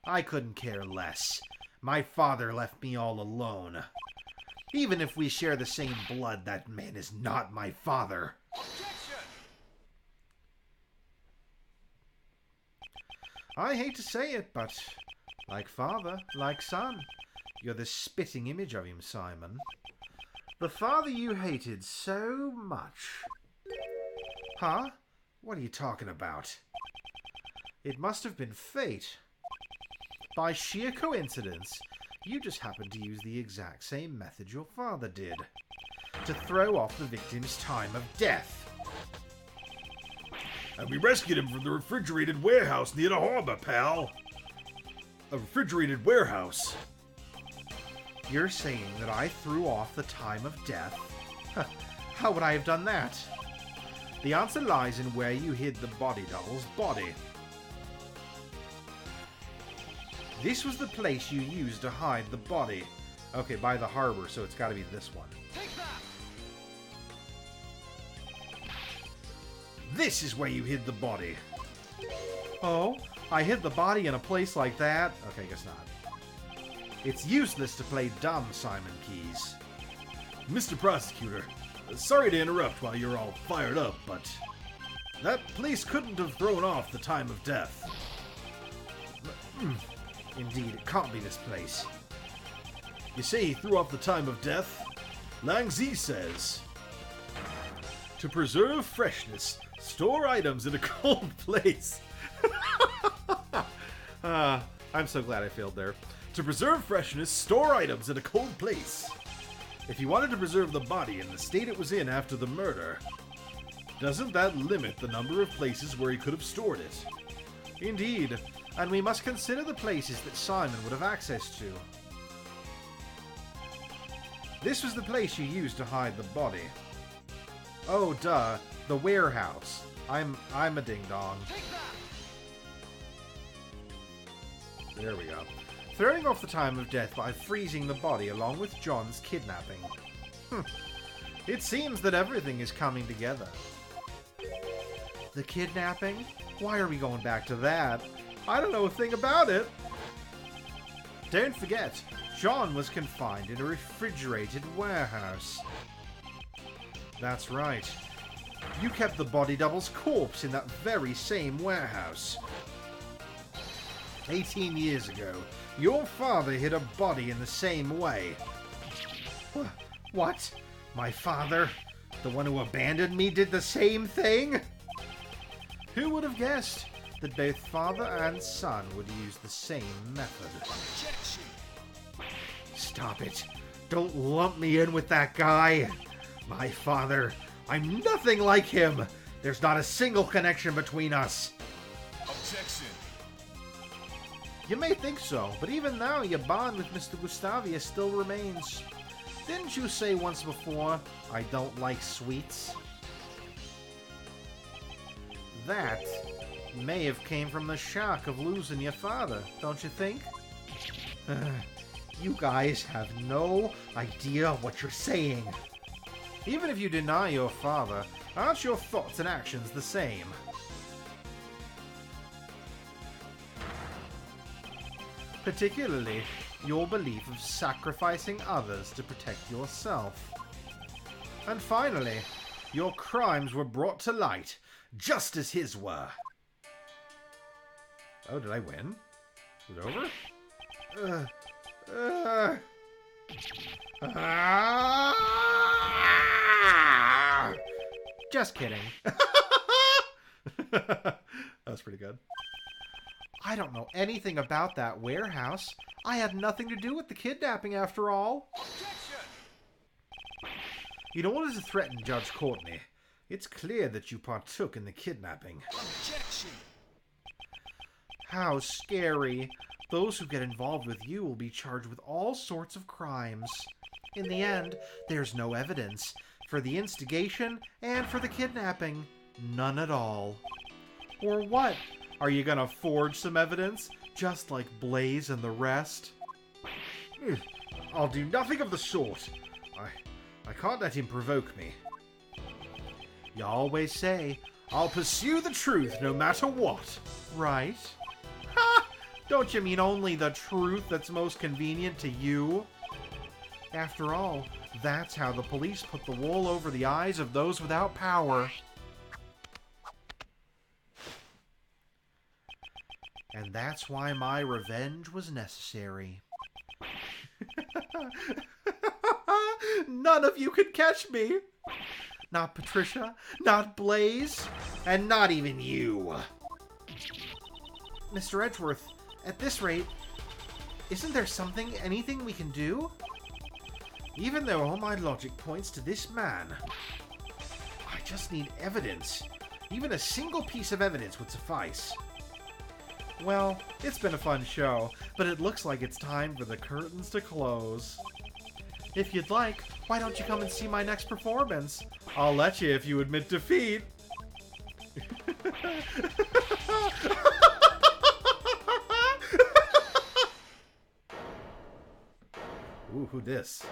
I couldn't care less. My father left me all alone. Even if we share the same blood, that man is not my father. Objection! I hate to say it, but like father, like son. You're the spitting image of him, Simon. The father you hated so much. Huh? What are you talking about? It must have been fate. By sheer coincidence, you just happened to use the exact same method your father did. To throw off the victim's time of death. And we rescued him from the refrigerated warehouse near the harbor, pal. A refrigerated warehouse. You're saying that I threw off the time of death? How would I have done that? The answer lies in where you hid the body double's body. This was the place you used to hide the body. Okay, by the harbor, so it's got to be this one. This is where you hid the body. Oh, I hid the body in a place like that? Okay, guess not. It's useless to play dumb, Simon Keys. Mr. Prosecutor, sorry to interrupt while you're all fired up, but that place couldn't have thrown off the time of death. Indeed, it can't be this place. You say he threw off the time of death? Lang Zi says, to preserve freshness, store items in a cold place. I'm so glad I failed there. To preserve freshness, store items in a cold place. If you wanted to preserve the body in the state it was in after the murder, doesn't that limit the number of places where he could have stored it? Indeed, and we must consider the places that Simon would have access to. This was the place you used to hide the body. Oh, duh, the warehouse. I'm a ding-dong. There we go. Throwing off the time of death by freezing the body along with John's kidnapping. It seems that everything is coming together. The kidnapping? Why are we going back to that? I don't know a thing about it. Don't forget, John was confined in a refrigerated warehouse. That's right. You kept the body double's corpse in that very same warehouse. 18 years ago, your father hid a body in the same way. What? My father, the one who abandoned me, did the same thing? Who would have guessed that both father and son would use the same method? Objection. Stop it. Don't lump me in with that guy. My father, I'm nothing like him. There's not a single connection between us. Objection. You may think so, but even now your bond with Mr. Gustavia still remains. Didn't you say once before, I don't like sweets? That may have came from the shock of losing your father, don't you think? You guys have no idea what you're saying. Even if you deny your father, aren't your thoughts and actions the same? Particularly, your belief of sacrificing others to protect yourself. And finally, your crimes were brought to light, just as his were. Oh, did I win? Is it over? Just kidding. That's pretty good. I don't know anything about that warehouse. I had nothing to do with the kidnapping after all. Objection! In order to threaten Judge Courtney, It's clear that you partook in the kidnapping. Objection! How scary. Those who get involved with you will be charged with all sorts of crimes. In the end, there's no evidence for the instigation and for the kidnapping. None at all. Or what? Are you gonna forge some evidence, just like Blaze and the rest? I'll do nothing of the sort. I can't let him provoke me. You always say, I'll pursue the truth no matter what. right? Ha! Don't you mean only the truth that's most convenient to you? After all, that's how the police put the wool over the eyes of those without power. And that's why my revenge was necessary. None of you could catch me! Not Patricia, not Blaze, and not even you. Mr. Edgeworth, at this rate, isn't there anything we can do? Even though all my logic points to this man, I just need evidence. Even a single piece of evidence would suffice. Well, it's been a fun show, but it looks like it's time for the curtains to close. If you'd like, why don't you come and see my next performance? I'll let you if you admit defeat. Ooh, who this?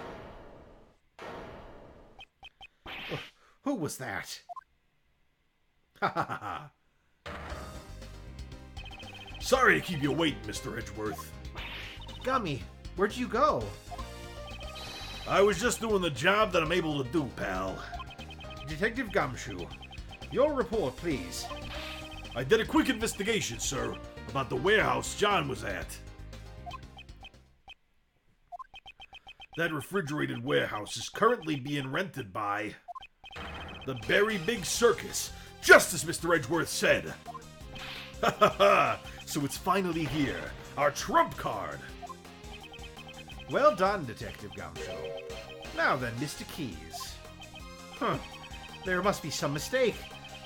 Who was that? Ha ha ha. Sorry to keep you waiting, Mr. Edgeworth. Gummy, where'd you go? I was just doing the job that I'm able to do, pal. Detective Gumshoe, your report, please. I did a quick investigation, sir, about the warehouse John was at. That refrigerated warehouse is currently being rented by the Berry Big Circus, just as Mr. Edgeworth said. Ha ha ha! So it's finally here, our trump card. Well done, Detective Gumshoe. Now then, Mr. Keys. Huh. There must be some mistake.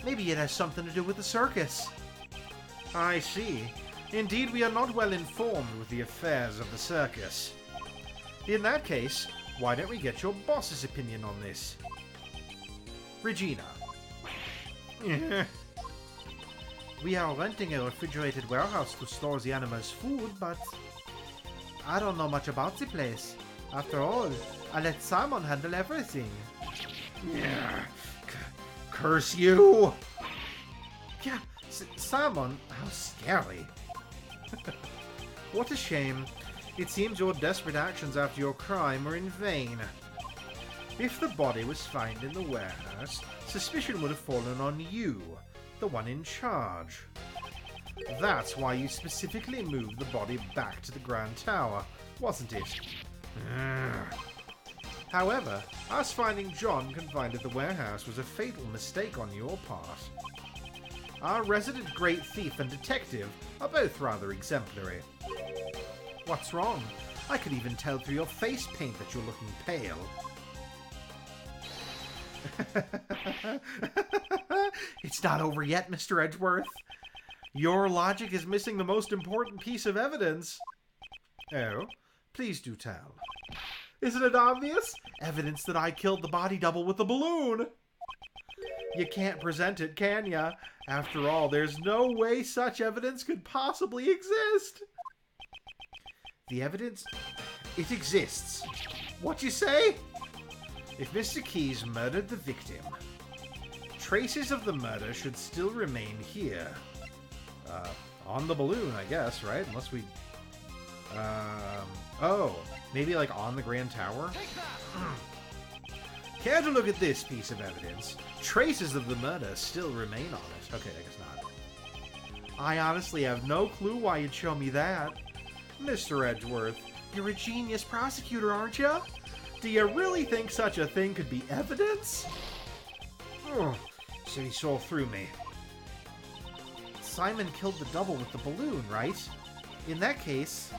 Maybe it has something to do with the circus. I see. Indeed, we are not well informed with the affairs of the circus. In that case, why don't we get your boss's opinion on this? Regina. We are renting a refrigerated warehouse to store the animals' food, but I don't know much about the place. After all, I let Simon handle everything. Curse you! Yeah, Simon, how scary. What a shame. It seems your desperate actions after your crime were in vain. If the body was found in the warehouse, suspicion would have fallen on you, the one in charge. That's why you specifically moved the body back to the Grand Tower, wasn't it? However, us finding John confined at the warehouse was a fatal mistake on your part. Our resident great thief and detective are both rather exemplary. What's wrong? I could even tell through your face paint that you're looking pale. It's not over yet, Mr. Edgeworth. Your logic is missing the most important piece of evidence. Oh, please do tell. Isn't it obvious? Evidence that I killed the body double with the balloon. You can't present it, can ya? After all, there's no way such evidence could possibly exist. The evidence, it exists. What you say? If Mr. Keys murdered the victim, traces of the murder should still remain here. On the balloon, I guess, right? Unless we... oh, maybe like on the Grand Tower? Care to look at this piece of evidence? Traces of the murder still remain on it. Okay, I guess not. I honestly have no clue why you'd show me that. Mr. Edgeworth, you're a genius prosecutor, aren't you? Do you really think such a thing could be evidence? Oh, so he saw through me. Simon killed the double with the balloon, right? In that case,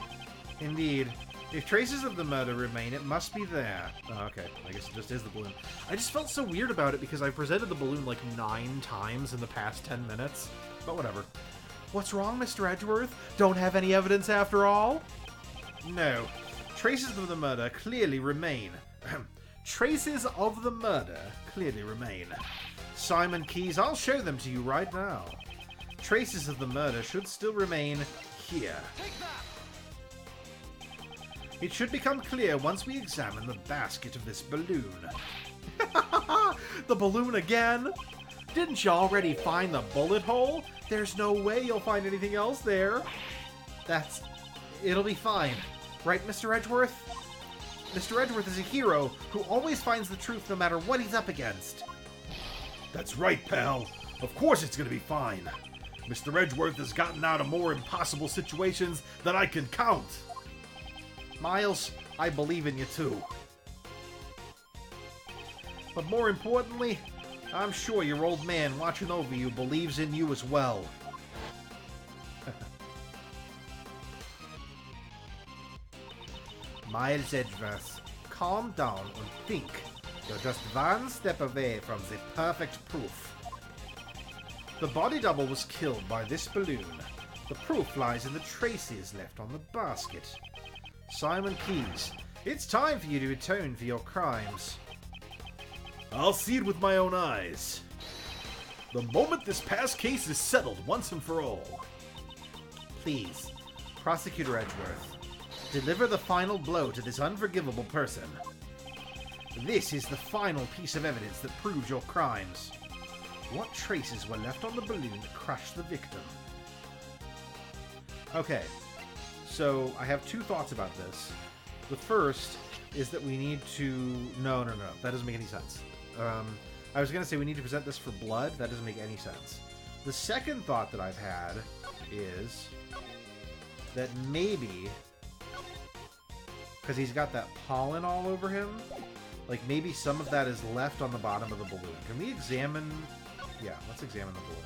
indeed, If traces of the murder remain, it must be there. Oh, okay. I guess it just is the balloon. I just felt so weird about it because I presented the balloon like 9 times in the past 10 minutes. But whatever. What's wrong, Mr. Edgeworth? Don't have any evidence after all? No. Traces of the murder clearly remain. Traces of the murder clearly remain. Simon Keys, I'll show them to you right now. Traces of the murder should still remain here. It should become clear once we examine the basket of this balloon. The balloon again? Didn't you already find the bullet hole? There's no way you'll find anything else there. It'll be fine. Right, Mr. Edgeworth? Mr. Edgeworth is a hero who always finds the truth no matter what he's up against. That's right, pal. Of course it's gonna be fine. Mr. Edgeworth has gotten out of more impossible situations than I can count. Miles, I believe in you too. But more importantly, I'm sure your old man watching over you believes in you as well. Miles Edgeworth, calm down and think. You're just one step away from the perfect proof. The body double was killed by this balloon. The proof lies in the traces left on the basket. Simon Keys, it's time for you to atone for your crimes. I'll see it with my own eyes. The moment this past case is settled once and for all. Please, Prosecutor Edgeworth, deliver the final blow to this unforgivable person. This is the final piece of evidence that proves your crimes. What traces were left on the balloon that crushed the victim? Okay, so I have 2 thoughts about this. The first is that we need to... No, that doesn't make any sense. I was going to say we need to present this for blood. That doesn't make any sense. The second thought that I've had is that maybe, because he's got that pollen all over him, like maybe some of that is left on the bottom of the balloon. Can we examine... Yeah, let's examine the balloon.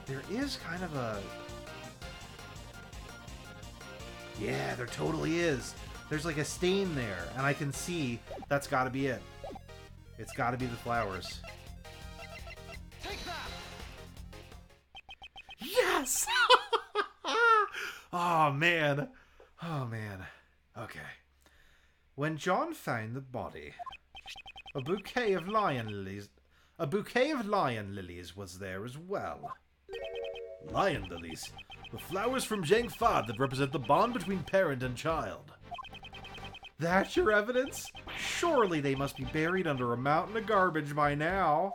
There is kind of a... Yeah, there totally is. There's like a stain there, and I can see that's got to be it. It's got to be the flowers. Take that! Yes! Oh, man. Oh, man. Okay. When John found the body, a bouquet of lion lilies was there as well. Lion lilies. The flowers from Zhang Fad that represent the bond between parent and child. That's your evidence? Surely they must be buried under a mountain of garbage by now.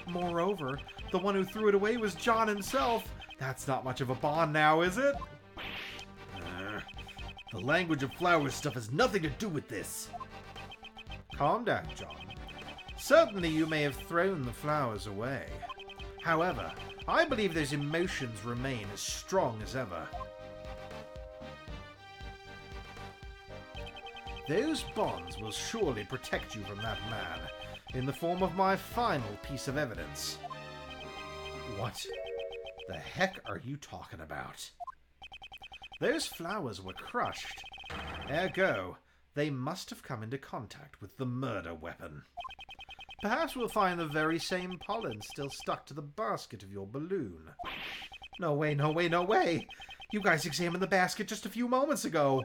Moreover, the one who threw it away was John himself. That's not much of a bond now, is it? The language of flowers stuff has nothing to do with this. Calm down, John. Certainly you may have thrown the flowers away. However, I believe those emotions remain as strong as ever. Those bonds will surely protect you from that man, in the form of my final piece of evidence. What the heck are you talking about? Those flowers were crushed. Ergo, they must have come into contact with the murder weapon. Perhaps we'll find the very same pollen still stuck to the basket of your balloon. No way, no way, no way! You guys examined the basket just a few moments ago.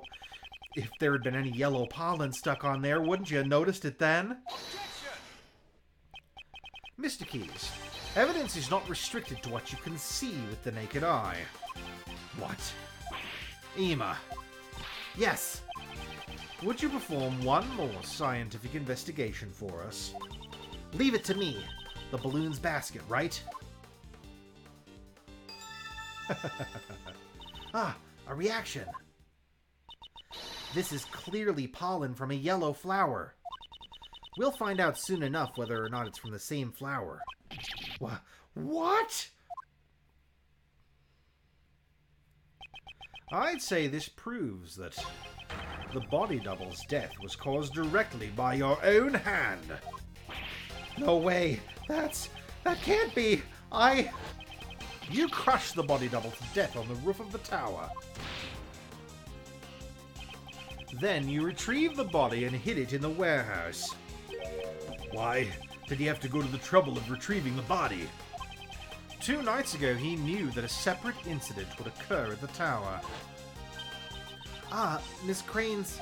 If there had been any yellow pollen stuck on there, wouldn't you have noticed it then? Mr. Keys, evidence is not restricted to what you can see with the naked eye. What? Ema. Yes. Would you perform one more scientific investigation for us? Leave it to me. The balloon's basket, right? Ah, a reaction. This is clearly pollen from a yellow flower. We'll find out soon enough whether or not it's from the same flower. What? I'd say this proves that the body double's death was caused directly by your own hand. No way. That can't be. You crushed the body double to death on the roof of the tower. Then you retrieved the body and hid it in the warehouse. Why did he have to go to the trouble of retrieving the body? 2 nights ago, he knew that a separate incident would occur at the tower. Ah, Miss Crane's...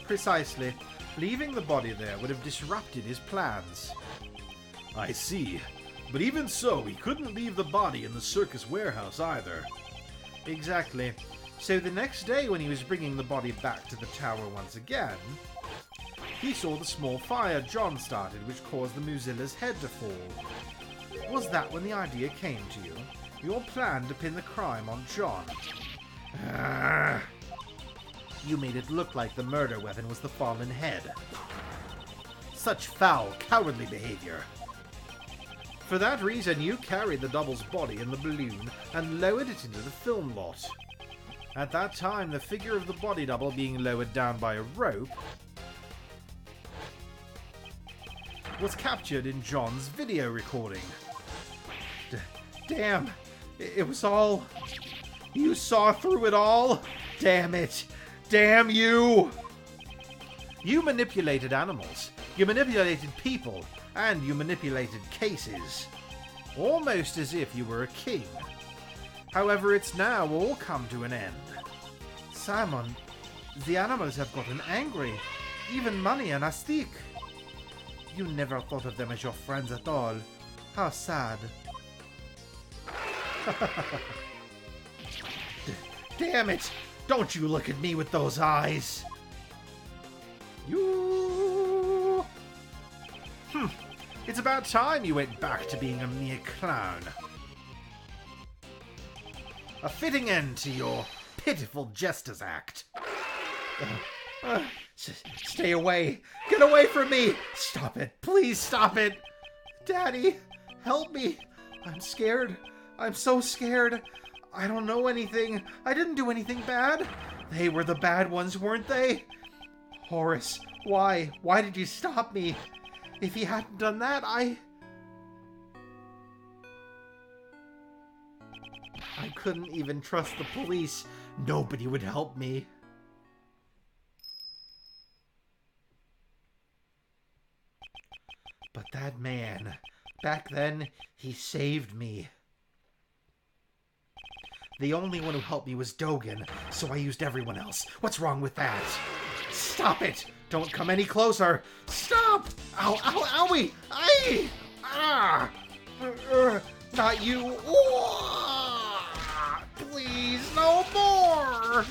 Precisely. Leaving the body there would have disrupted his plans. I see. But even so, he couldn't leave the body in the circus warehouse either. Exactly. So the next day, when he was bringing the body back to the tower once again, he saw the small fire John started, which caused the Muzilla's head to fall. Was that when the idea came to you? Your plan to pin the crime on John? You made it look like the murder weapon was the fallen head. Such foul, cowardly behavior. For that reason, you carried the double's body in the balloon and lowered it into the film lot. At that time, the figure of the body double being lowered down by a rope was captured in John's video recording. Damn, it was all... You saw through it all? Damn it. Damn you! You manipulated animals, you manipulated people, and you manipulated cases. Almost as if you were a king. However, it's now all come to an end. Simon, the animals have gotten angry. Even Money and Astik. You never thought of them as your friends at all. How sad. Damn it! Don't you look at me with those eyes! You... It's about time you went back to being a mere clown. A fitting end to your pitiful jester's act. Stay away! Get away from me! Stop it! Please stop it! Daddy, help me! I'm scared. I'm so scared. I don't know anything. I didn't do anything bad. They were the bad ones, weren't they? Horace, why? Why did you stop me? If he hadn't done that, I couldn't even trust the police. Nobody would help me. But that man, back then, he saved me. The only one who helped me was Dogen, so I used everyone else. What's wrong with that? Stop it! Don't come any closer! Stop! Ow, ow, owie! Aye! Ah! Not you! Please, no more!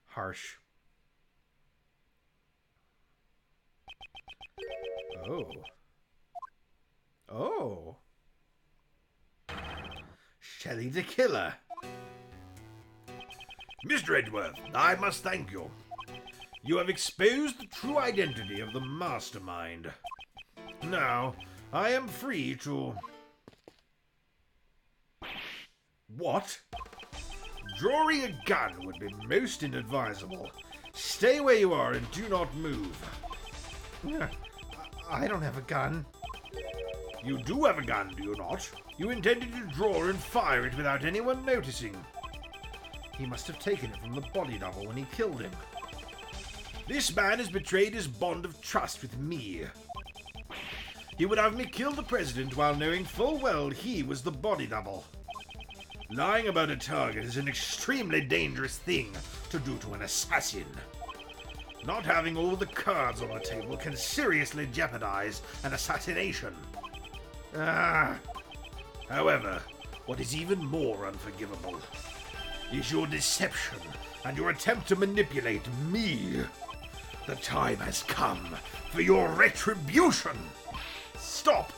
Harsh. Oh. Oh. Shelley the Killer. Mr. Edgeworth, I must thank you. You have exposed the true identity of the mastermind. Now, I am free to... What? Drawing a gun would be most inadvisable. Stay where you are and do not move. I don't have a gun. You do have a gun, do you not? You intended to draw and fire it without anyone noticing. He must have taken it from the body double when he killed him. This man has betrayed his bond of trust with me. He would have me kill the president while knowing full well he was the body double. Lying about a target is an extremely dangerous thing to do to an assassin. Not having all the cards on the table can seriously jeopardize an assassination. However, what is even more unforgivable is your deception and your attempt to manipulate me. The time has come for your retribution. Stop!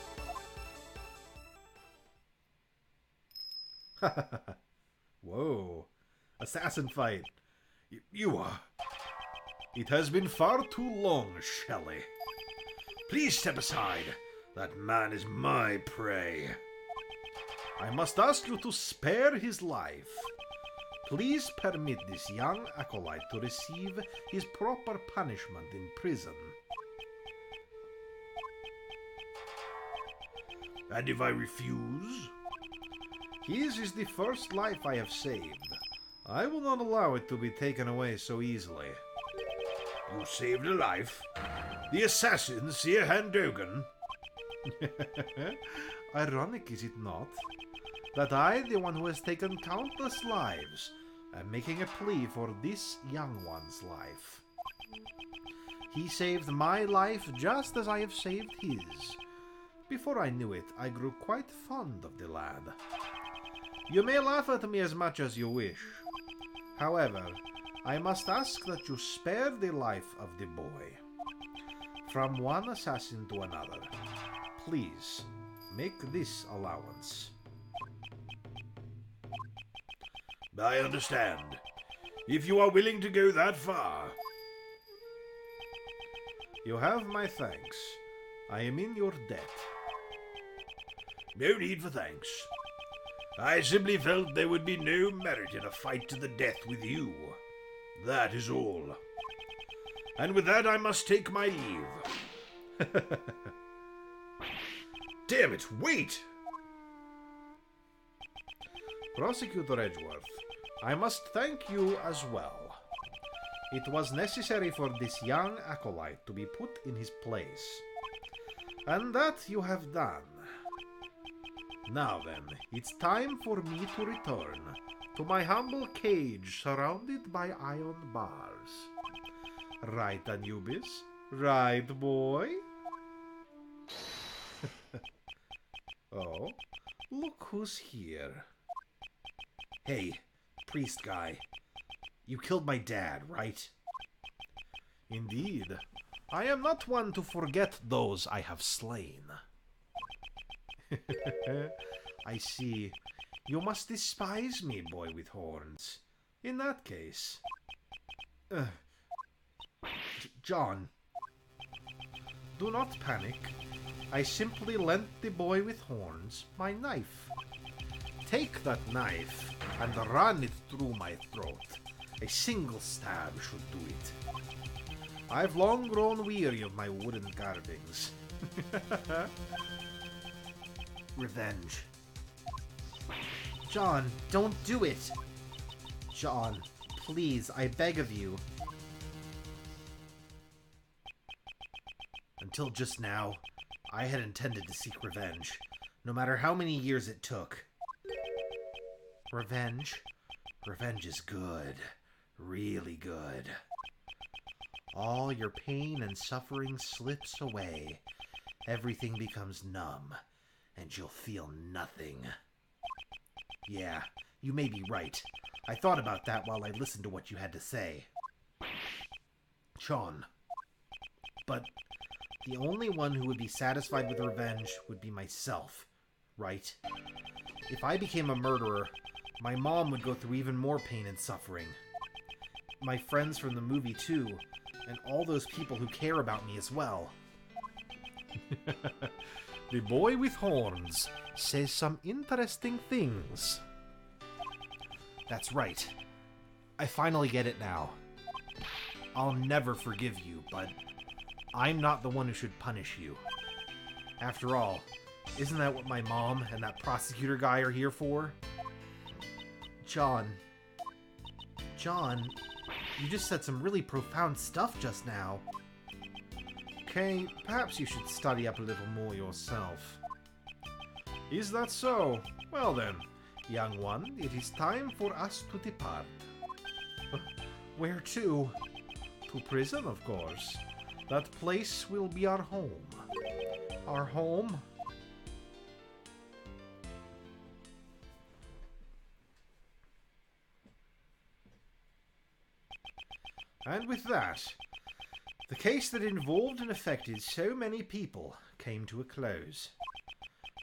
Whoa. Assassin fight. You are... It has been far too long, Shelley. Please step aside. That man is my prey. I must ask you to spare his life. Please permit this young acolyte to receive his proper punishment in prison. And if I refuse? His is the first life I have saved. I will not allow it to be taken away so easily. You saved a life? The assassin, Sir Handogan? Ironic, is it not? That I, the one who has taken countless lives, am making a plea for this young one's life. He saved my life just as I have saved his. Before I knew it, I grew quite fond of the lad. You may laugh at me as much as you wish. However, I must ask that you spare the life of the boy. From one assassin to another, please make this allowance. I understand. If you are willing to go that far. You have my thanks. I am in your debt. No need for thanks. I simply felt there would be no merit in a fight to the death with you. That is all. And with that I must take my leave. Damn it, wait! Prosecutor Edgeworth, I must thank you as well. It was necessary for this young acolyte to be put in his place. And that you have done. Now then, it's time for me to return to my humble cage surrounded by iron bars. Right, Anubis? Right, boy? Oh, look who's here. Hey, priest guy. You killed my dad, right? Indeed. I am not one to forget those I have slain. I see. You must despise me, boy with horns. In that case... John. Do not panic. I simply lent the boy with horns my knife. Take that knife and run it through my throat. A single stab should do it. I've long grown weary of my wooden carvings. Revenge. John, don't do it! John, please, I beg of you. Until just now, I had intended to seek revenge, no matter how many years it took. Revenge? Revenge is good. Really good. All your pain and suffering slips away. Everything becomes numb, and you'll feel nothing. Yeah, you may be right. I thought about that while I listened to what you had to say. Sean. But the only one who would be satisfied with revenge would be myself, right? If I became a murderer, my mom would go through even more pain and suffering. My friends from the movie too, and all those people who care about me as well. The boy with horns says some interesting things. That's right. I finally get it now. I'll never forgive you, but I'm not the one who should punish you. After all, isn't that what my mom and that prosecutor guy are here for? John, you just said some really profound stuff just now. Okay, perhaps you should study up a little more yourself. Is that so? Well then, young one, it is time for us to depart. Where to? To prison, of course. That place will be our home. Our home? And with that, the case that involved and affected so many people came to a close.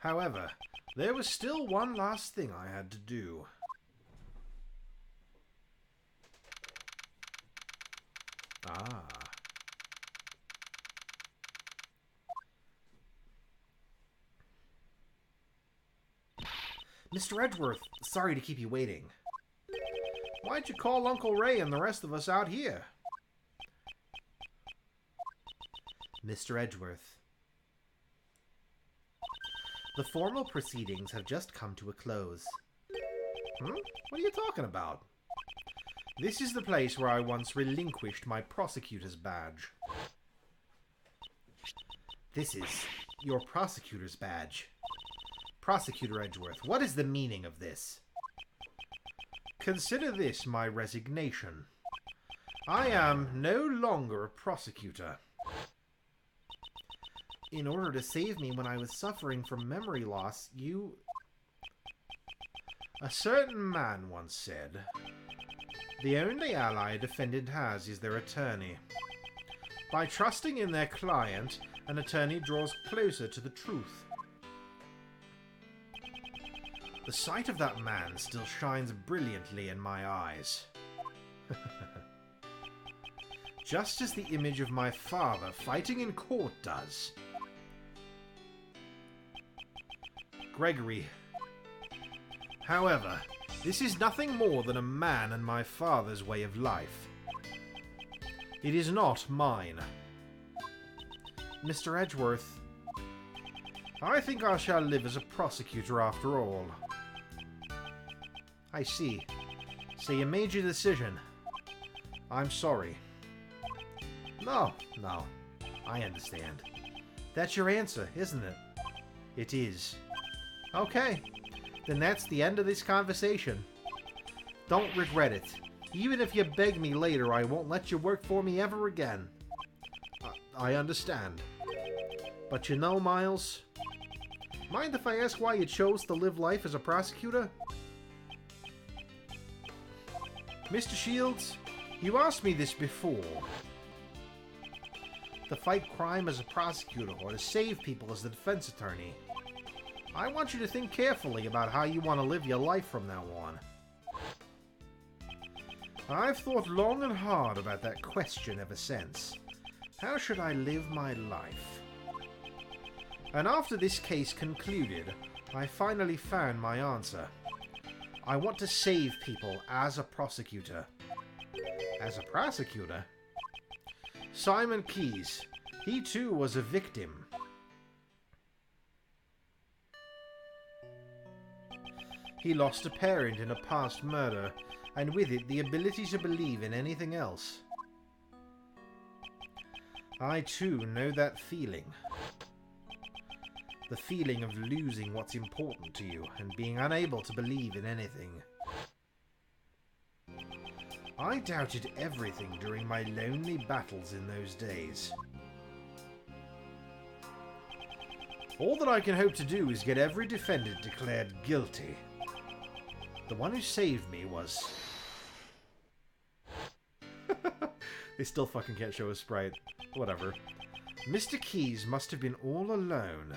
However, there was still one last thing I had to do. Ah. Mr. Edgeworth, sorry to keep you waiting. Why'd you call Uncle Ray and the rest of us out here? Mr. Edgeworth. The formal proceedings have just come to a close. What are you talking about? This is the place where I once relinquished my prosecutor's badge. This is your prosecutor's badge. Prosecutor Edgeworth, what is the meaning of this? Consider this my resignation. I am no longer a prosecutor. In order to save me when I was suffering from memory loss, you... A certain man once said, the only ally a defendant has is their attorney. By trusting in their client, an attorney draws closer to the truth. The sight of that man still shines brilliantly in my eyes. Just as the image of my father fighting in court does. Gregory. However, this is nothing more than a man and my father's way of life. It is not mine. Mr. Edgeworth, I think I shall live as a prosecutor after all. I see. So you made your decision. I'm sorry. No, I understand. That's your answer, isn't it? It is. Okay, then that's the end of this conversation. Don't regret it. Even if you beg me later, I won't let you work for me ever again. I understand. But you know, Miles, mind if I ask why you chose to live life as a prosecutor? Mr. Shields, you asked me this before. To fight crime as a prosecutor or to save people as the defense attorney. I want you to think carefully about how you want to live your life from now on. I've thought long and hard about that question ever since. How should I live my life? And after this case concluded, I finally found my answer. I want to save people as a prosecutor. As a prosecutor? Simon Keyes. He too was a victim. He lost a parent in a past murder, and with it the ability to believe in anything else. I too know that feeling. The feeling of losing what's important to you and being unable to believe in anything. I doubted everything during my lonely battles in those days. All that I can hope to do is get every defendant declared guilty. The one who saved me was... They still fucking can't show a sprite. Whatever. Mr. Keyes must have been all alone.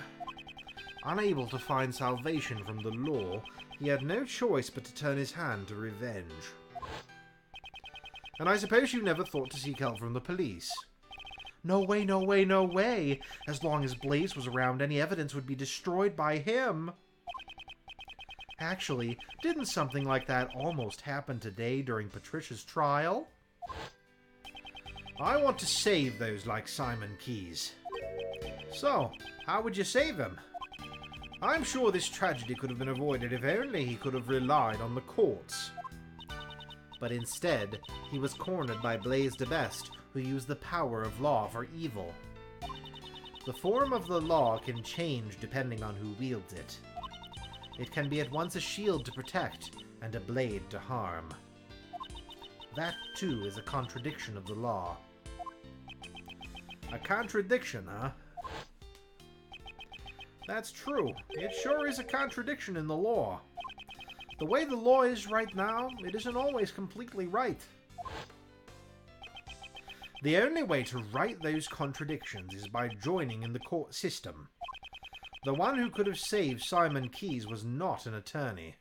Unable to find salvation from the law, he had no choice but to turn his hand to revenge. And I suppose you never thought to seek help from the police? No way, no way, no way! As long as Blaze was around, any evidence would be destroyed by him! Actually, didn't something like that almost happen today during Patricia's trial? I want to save those like Simon Keyes. So, how would you save him? I'm sure this tragedy could have been avoided if only he could have relied on the courts. But instead, he was cornered by Blaze the Best, who used the power of law for evil. The form of the law can change depending on who wields it. It can be at once a shield to protect and a blade to harm. That, too, is a contradiction of the law. A contradiction, huh? That's true. It sure is a contradiction in the law. The way the law is right now, it isn't always completely right. The only way to right those contradictions is by joining in the court system. The one who could have saved Simon Keyes was not an attorney,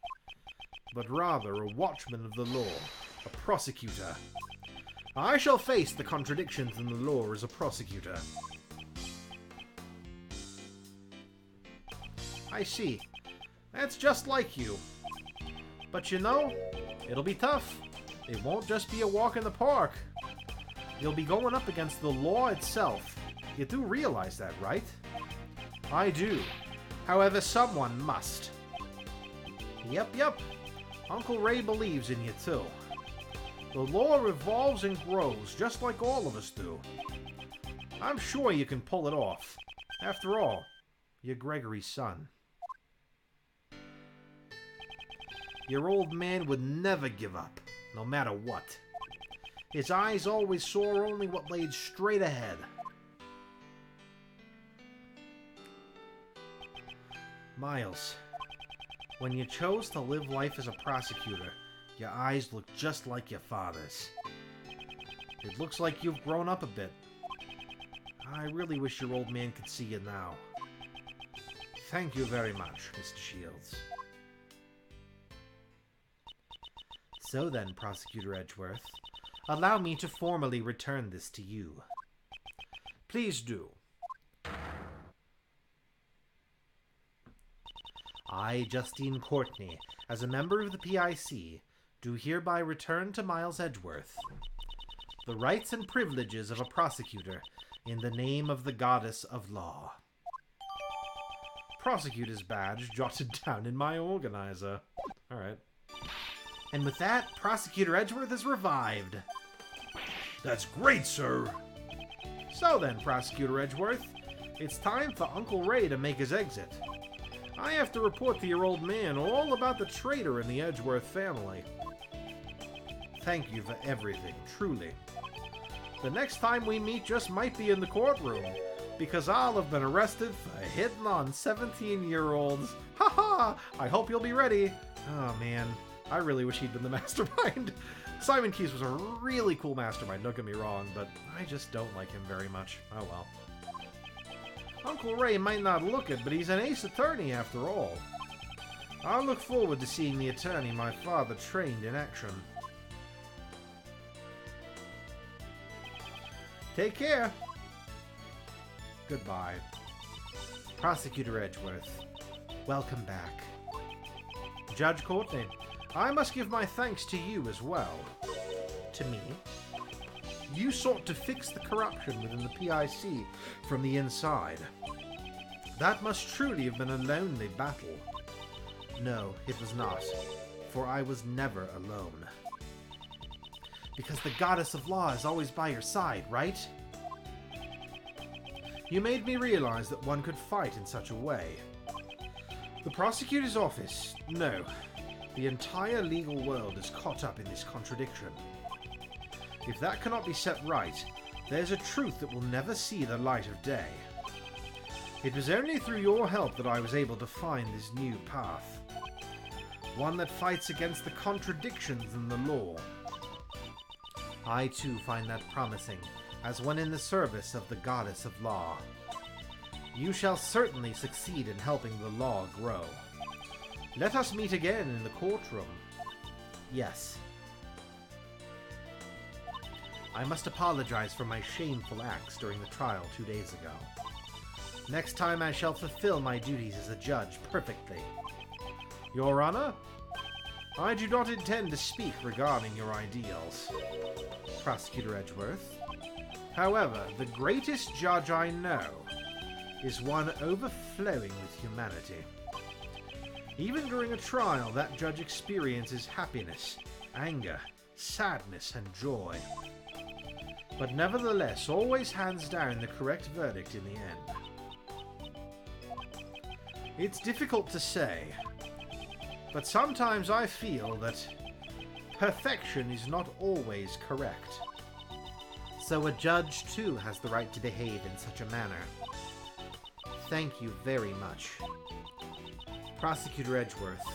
but rather a watchman of the law, a prosecutor. I shall face the contradictions in the law as a prosecutor. I see. That's just like you. But you know, it'll be tough. It won't just be a walk in the park. You'll be going up against the law itself. You do realize that, right? I do. However, someone must. Yep. Uncle Ray believes in you, too. The law evolves and grows, just like all of us do. I'm sure you can pull it off. After all, you're Gregory's son. Your old man would never give up, no matter what. His eyes always saw only what laid straight ahead. Miles, when you chose to live life as a prosecutor, your eyes look just like your father's. It looks like you've grown up a bit. I really wish your old man could see you now. Thank you very much, Mr. Shields. So then, Prosecutor Edgeworth, allow me to formally return this to you. Please do. I, Justine Courtney, as a member of the PIC, do hereby return to Miles Edgeworth the rights and privileges of a prosecutor in the name of the Goddess of Law. Prosecutor's badge jotted down in my organizer. Alright. And with that, Prosecutor Edgeworth is revived. That's great, sir. So then, Prosecutor Edgeworth, it's time for Uncle Ray to make his exit. I have to report to your old man all about the traitor in the Edgeworth family. Thank you for everything, truly. The next time we meet just might be in the courtroom, because I'll have been arrested for hitting on 17-year-olds. Ha! I hope you'll be ready. Oh, man. I really wish he'd been the mastermind. Simon Keyes was a really cool mastermind, don't get me wrong, but I just don't like him very much. Oh, well. Uncle Ray might not look it, but he's an ace attorney after all. I'll look forward to seeing the attorney my father trained in action. Take care. Goodbye. Prosecutor Edgeworth, welcome back. Judge Courtney, I must give my thanks to you as well. To me. You sought to fix the corruption within the PIC from the inside. That must truly have been a lonely battle. No, it was not, for I was never alone. Because the Goddess of Law is always by your side, right? You made me realize that one could fight in such a way. The prosecutor's office, no. The entire legal world is caught up in this contradiction. If that cannot be set right, there's a truth that will never see the light of day. It was only through your help that I was able to find this new path. One that fights against the contradictions in the law. I too find that promising, as one in the service of the Goddess of Law. You shall certainly succeed in helping the law grow. Let us meet again in the courtroom. Yes. I must apologize for my shameful acts during the trial 2 days ago. Next time I shall fulfill my duties as a judge perfectly. Your Honor, I do not intend to speak regarding your ideals, Prosecutor Edgeworth. However, the greatest judge I know is one overflowing with humanity. Even during a trial, that judge experiences happiness, anger, sadness, and joy. But nevertheless, always hands down the correct verdict in the end. It's difficult to say, but sometimes I feel that perfection is not always correct. So a judge too has the right to behave in such a manner. Thank you very much. Prosecutor Edgeworth,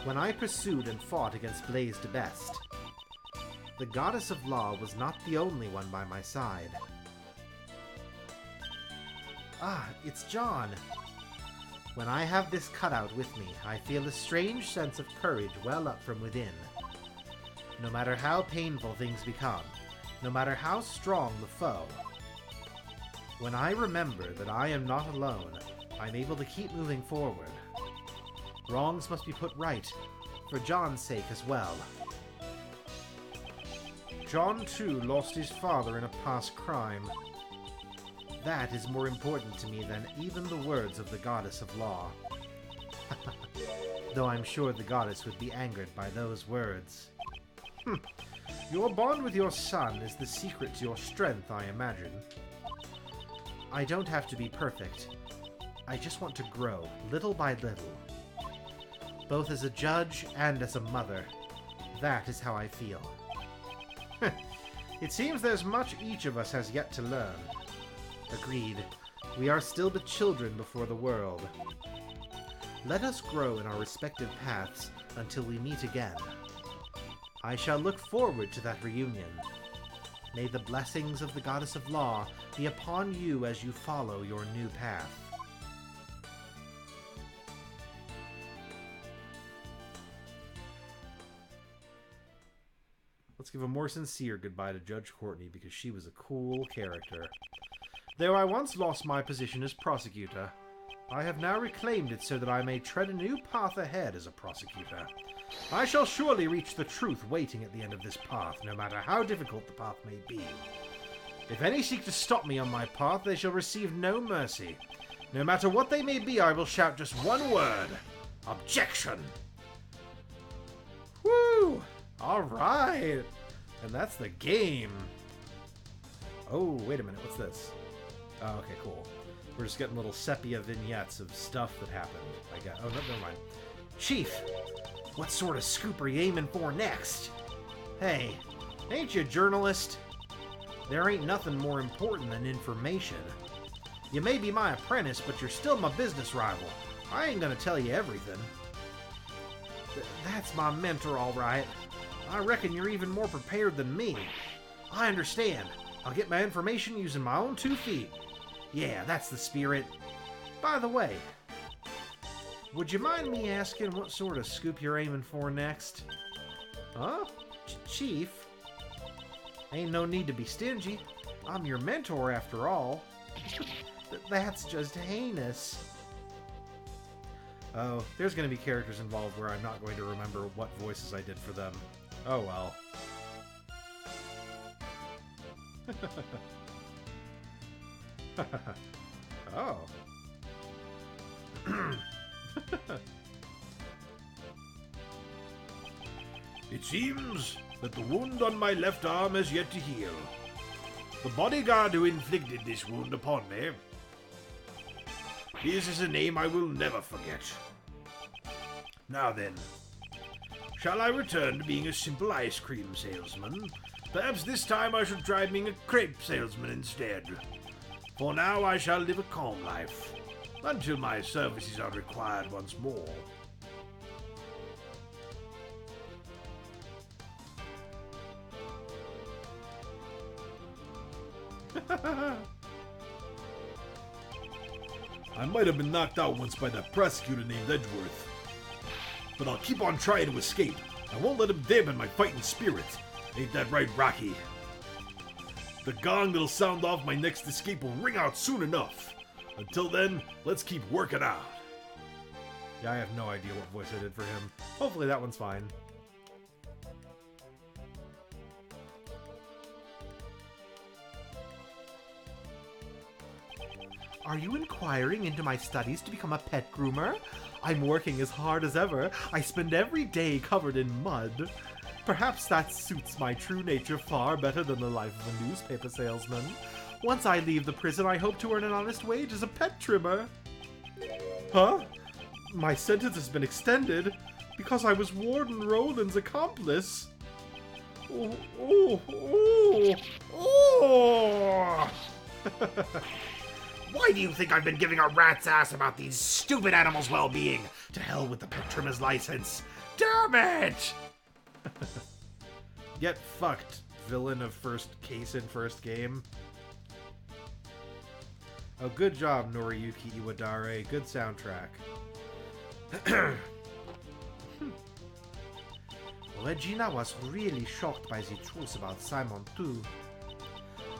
when I pursued and fought against Blaise de Best, the Goddess of Law was not the only one by my side. Ah, it's John. When I have this cutout with me, I feel a strange sense of courage well up from within. No matter how painful things become, no matter how strong the foe, when I remember that I am not alone, I'm able to keep moving forward. Wrongs must be put right, for John's sake as well. John, too, lost his father in a past crime. That is more important to me than even the words of the goddess of law. Though I'm sure the goddess would be angered by those words. Your bond with your son is the secret to your strength, I imagine. I don't have to be perfect. I just want to grow, little by little. Both as a judge and as a mother. That is how I feel. It seems there's much each of us has yet to learn. Agreed. We are still but children before the world. Let us grow in our respective paths until we meet again. I shall look forward to that reunion. May the blessings of the Goddess of Law be upon you as you follow your new path. Let's give a more sincere goodbye to Judge Courtney because she was a cool character. Though I once lost my position as prosecutor, I have now reclaimed it so that I may tread a new path ahead as a prosecutor. I shall surely reach the truth waiting at the end of this path, no matter how difficult the path may be. If any seek to stop me on my path, they shall receive no mercy. No matter what they may be, I will shout just one word. Objection! Woo! Alright! And that's the game. Oh, wait a minute, what's this? Oh, okay, cool. We're just getting little sepia vignettes of stuff that happened, I guess. Oh, no, never mind. Chief! What sort of scoop are you aiming for next? Hey, ain't you a journalist? There ain't nothing more important than information. You may be my apprentice, but you're still my business rival. I ain't gonna tell you everything. That's my mentor, all right. I reckon you're even more prepared than me. I understand. I'll get my information using my own 2 feet. Yeah, that's the spirit. By the way, would you mind me asking what sort of scoop you're aiming for next? Huh? Chief? Ain't no need to be stingy. I'm your mentor after all. That's just heinous. Oh, there's going to be characters involved where I'm not going to remember what voices I did for them. Oh well. Oh. It seems that the wound on my left arm has yet to heal. The bodyguard who inflicted this wound upon me, his is a name I will never forget. Now then, shall I return to being a simple ice cream salesman? Perhaps this time I should try being a crepe salesman instead. For now I shall live a calm life, until my services are required once more. I might have been knocked out once by that prosecutor named Edgeworth, but I'll keep on trying to escape. I won't let him dampen my fighting spirit. Ain't that right, Rocky? The gong that'll sound off my next escape will ring out soon enough. Until then, let's keep working out. Yeah, I have no idea what voice I did for him. Hopefully that one's fine. Are you inquiring into my studies to become a pet groomer? I'm working as hard as ever. I spend every day covered in mud. Perhaps that suits my true nature far better than the life of a newspaper salesman. Once I leave the prison, I hope to earn an honest wage as a pet trimmer. Huh? My sentence has been extended because I was Warden Roland's accomplice. Oh, oh, oh, oh! Why do you think I've been giving a rat's ass about these stupid animals' well-being? To hell with the pet trimmer's license. Damn it! Get fucked, villain of first case in first game. Oh, good job, Noriyuki Iwadare. Good soundtrack. Regina was really shocked by the truth about Simon, too.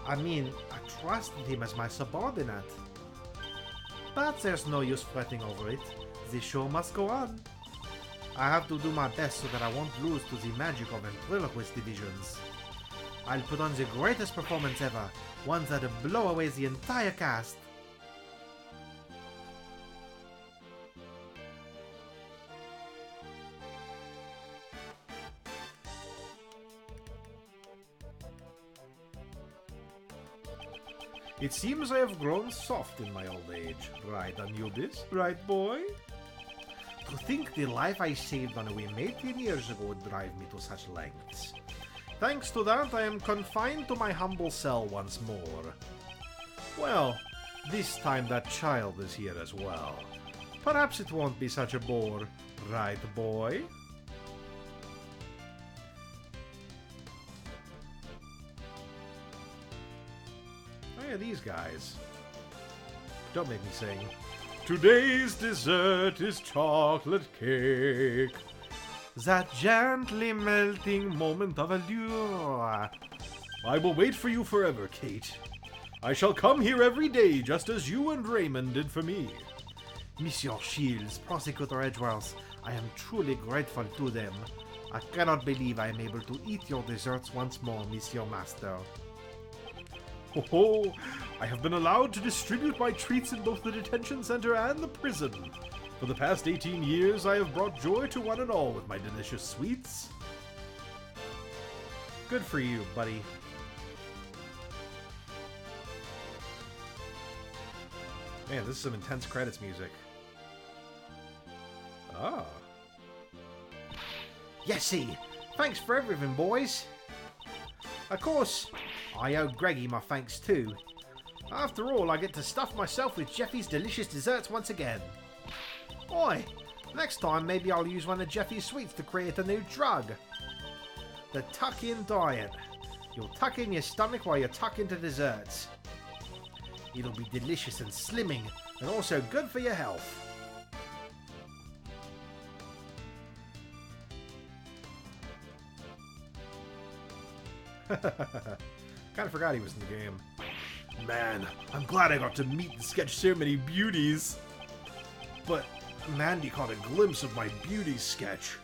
I mean, I trusted him as my subordinate. But there's no use fretting over it. The show must go on. I have to do my best so that I won't lose to the magic of ventriloquist divisions. I'll put on the greatest performance ever, one that'll blow away the entire cast. It seems I have grown soft in my old age, right, Anubis? Right, boy? To think the life I saved on a whim 18 years ago would drive me to such lengths. Thanks to that, I am confined to my humble cell once more. Well, this time that child is here as well. Perhaps it won't be such a bore, right, boy? Oh yeah, these guys. Don't make me sing. Today's dessert is chocolate cake. That gently melting moment of allure. I will wait for you forever, Kate. I shall come here every day, just as you and Raymond did for me. Monsieur Shields, Prosecutor Edgeworth, I am truly grateful to them. I cannot believe I am able to eat your desserts once more, Monsieur Master. Oh, I have been allowed to distribute my treats in both the detention center and the prison. For the past 18 years, I have brought joy to one and all with my delicious sweets. Good for you, buddy. Man, this is some intense credits music. Ah. Yesy! Thanks for everything, boys. Of course, I owe Greggy my thanks too. After all, I get to stuff myself with Jeffy's delicious desserts once again. Oi, next time maybe I'll use one of Jeffy's sweets to create a new drug. The tuck-in diet. You'll tuck in your stomach while you tuck into desserts. It'll be delicious and slimming, and also good for your health. Kinda forgot he was in the game. Man, I'm glad I got to meet the sketch ceremony beauties. But Mandy caught a glimpse of my beauty sketch.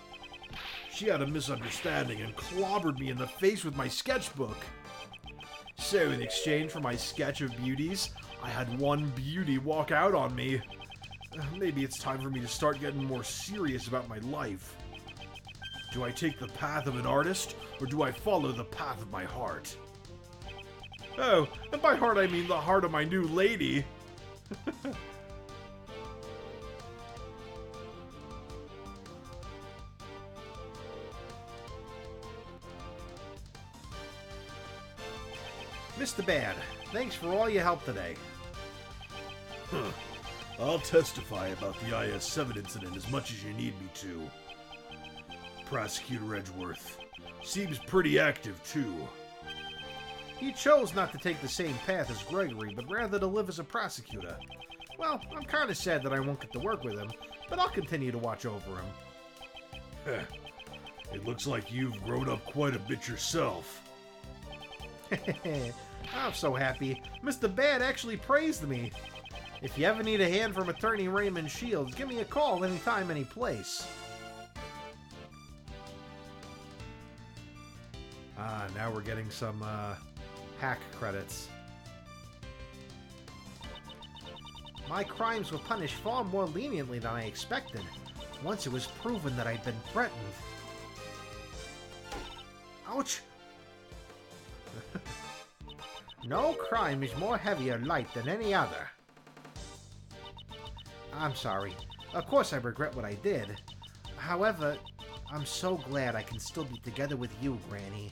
She had a misunderstanding and clobbered me in the face with my sketchbook. So in exchange for my sketch of beauties, I had one beauty walk out on me. Maybe it's time for me to start getting more serious about my life. Do I take the path of an artist, or do I follow the path of my heart? Oh, and by heart I mean the heart of my new lady. Mr. Bad, thanks for all your help today. I'll testify about the IS-7 incident as much as you need me to. Prosecutor Edgeworth seems pretty active, too. He chose not to take the same path as Gregory, but rather to live as a prosecutor. Well, I'm kind of sad that I won't get to work with him, but I'll continue to watch over him. It looks like you've grown up quite a bit yourself. I'm so happy. Mr. Bad actually praised me. If you ever need a hand from Attorney Raymond Shields, give me a call anytime, any place. Ah, now we're getting some, hack credits. My crimes were punished far more leniently than I expected, once it was proven that I'd been threatened. Ouch! No crime is more heavy or light than any other. I'm sorry. Of course I regret what I did. However, I'm so glad I can still be together with you, Granny.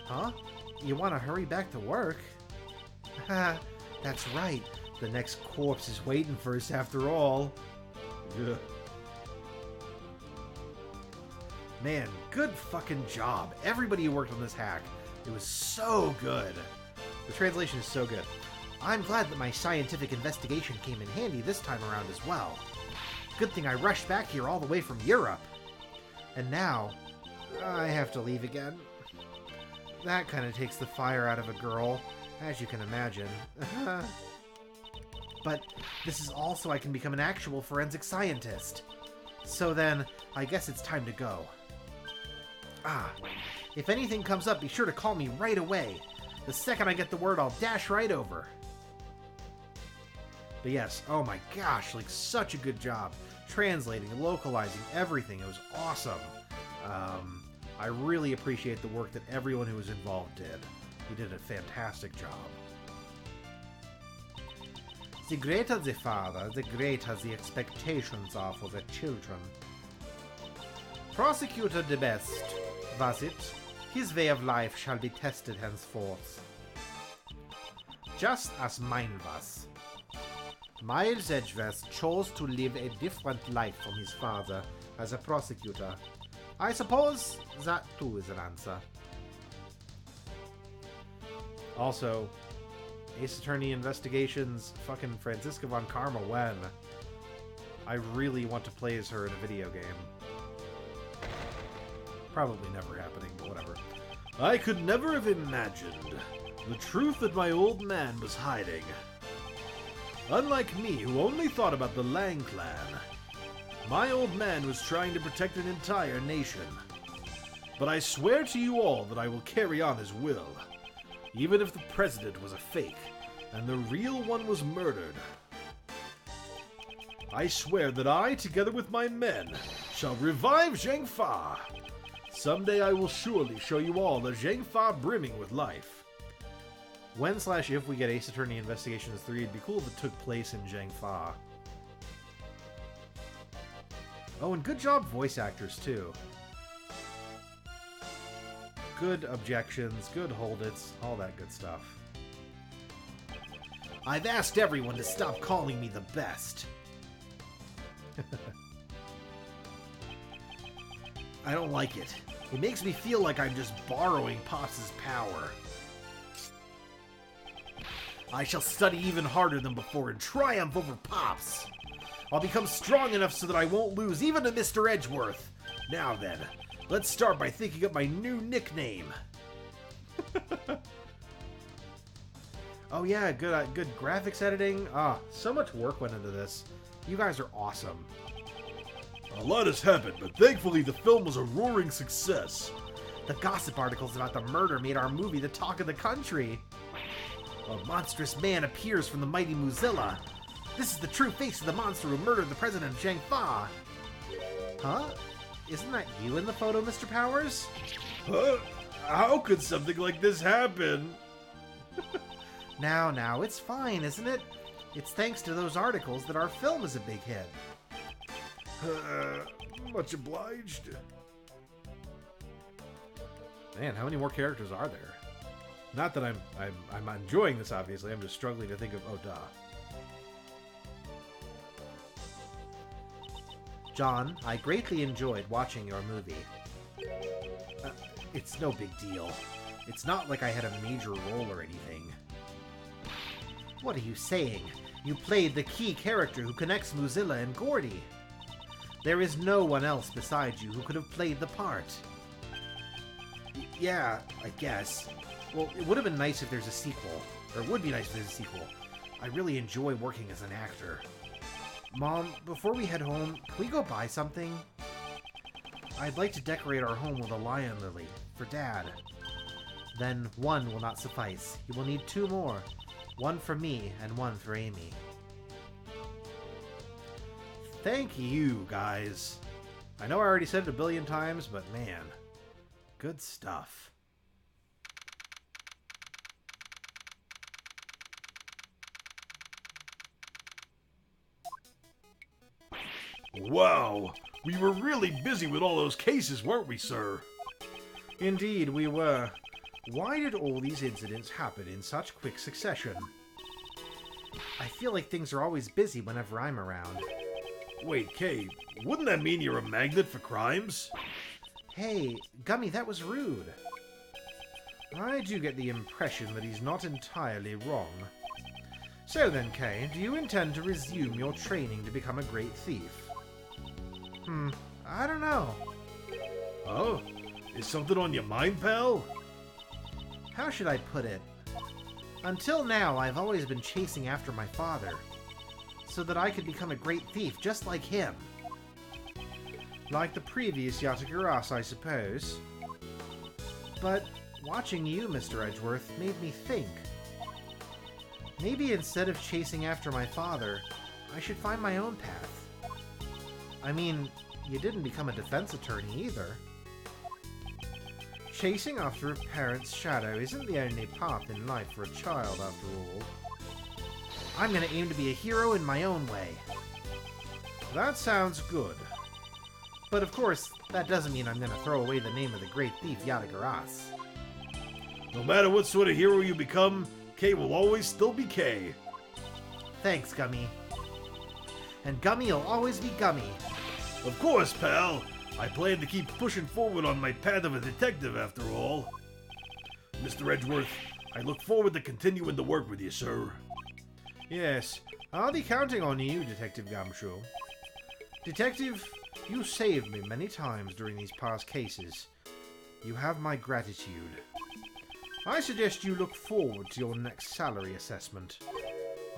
Huh? You want to hurry back to work? Haha, that's right. The next corpse is waiting for us after all. Yeah. Man, good fucking job. Everybody who worked on this hack. It was so good. The translation is so good. I'm glad that my scientific investigation came in handy this time around as well. Good thing I rushed back here all the way from Europe. And now, I have to leave again. That kind of takes the fire out of a girl, as you can imagine. But this is all so I can become an actual forensic scientist. So then, I guess it's time to go. If anything comes up, be sure to call me right away. The second I get the word, I'll dash right over. But yes, oh my gosh, like such a good job. Translating, localizing, everything. It was awesome. I really appreciate the work that everyone who was involved did. You did a fantastic job. The greater the father, the greater the expectations are for the children. Prosecutor the best, was it? His way of life shall be tested henceforth. Just as mine was. Miles Edgeworth chose to live a different life from his father as a prosecutor. I suppose that too is an answer. Also, Ace Attorney Investigations, fucking Franziska von Karma when? I really want to play as her in a video game. Probably never happening, but whatever. I could never have imagined the truth that my old man was hiding. Unlike me, who only thought about the Lang clan, my old man was trying to protect an entire nation. But I swear to you all that I will carry on his will, even if the president was a fake and the real one was murdered. I swear that I, together with my men, shall revive Zheng Fa. Someday I will surely show you all the Zheng Fa brimming with life. When/if we get Ace Attorney Investigations 3, it'd be cool if it took place in Zheng Fa. Oh, and good job voice actors, too. Good objections, good hold-its, all that good stuff. I've asked everyone to stop calling me the best. I don't like it. It makes me feel like I'm just borrowing Pops' power. I shall study even harder than before and triumph over Pops. I'll become strong enough so that I won't lose even to Mr. Edgeworth. Now then, let's start by thinking up my new nickname. Oh yeah, good graphics editing. So much work went into this. You guys are awesome. A lot has happened, but thankfully the film was a roaring success. The gossip articles about the murder made our movie the talk of the country. A monstrous man appears from the mighty Mozilla. This is the true face of the monster who murdered the president of Zheng Fa. Huh? Isn't that you in the photo, Mr. Powers? Huh? How could something like this happen? Now, it's fine, isn't it? It's thanks to those articles that our film is a big hit. Much obliged. Man, how many more characters are there? Not that I'm enjoying this, obviously. I'm just struggling to think of... Oh, duh. John, I greatly enjoyed watching your movie. It's no big deal. It's not like I had a major role or anything. What are you saying? You played the key character who connects Mozilla and Gordy. There is no one else besides you who could have played the part. Yeah, I guess. Well, it would have been nice if there's a sequel. Or it would be nice if there's a sequel. I really enjoy working as an actor. Mom, before we head home, can we go buy something? I'd like to decorate our home with a lion lily, for Dad. Then one will not suffice. He will need 2 more. One for me, and one for Amy. Thank you, guys. I know I already said it a billion times, but man, good stuff. Wow, we were really busy with all those cases, weren't we, sir? Indeed, we were. Why did all these incidents happen in such quick succession? I feel like things are always busy whenever I'm around. Wait, Kay, wouldn't that mean you're a magnet for crimes? Hey, Gummy, that was rude. I do get the impression that he's not entirely wrong. So then, Kay, do you intend to resume your training to become a great thief? I don't know. Oh? Is something on your mind, pal? How should I put it? Until now, I've always been chasing after my father, so that I could become a great thief just like him. Like the previous Yatagarasu, I suppose. But watching you, Mr. Edgeworth, made me think. Maybe instead of chasing after my father, I should find my own path. I mean, you didn't become a defense attorney either. Chasing after a parent's shadow isn't the only path in life for a child, after all. I'm gonna aim to be a hero in my own way. That sounds good. But of course, that doesn't mean I'm gonna throw away the name of the great thief Yadagaras. No matter what sort of hero you become, K will always still be K. Thanks, Gummy. And Gummy'll always be Gummy. Of course, pal. I plan to keep pushing forward on my path of a detective, after all. Mr. Edgeworth, I look forward to continuing to work with you, sir. Yes, I'll be counting on you, Detective Gumshoe. Detective, you saved me many times during these past cases. You have my gratitude. I suggest you look forward to your next salary assessment.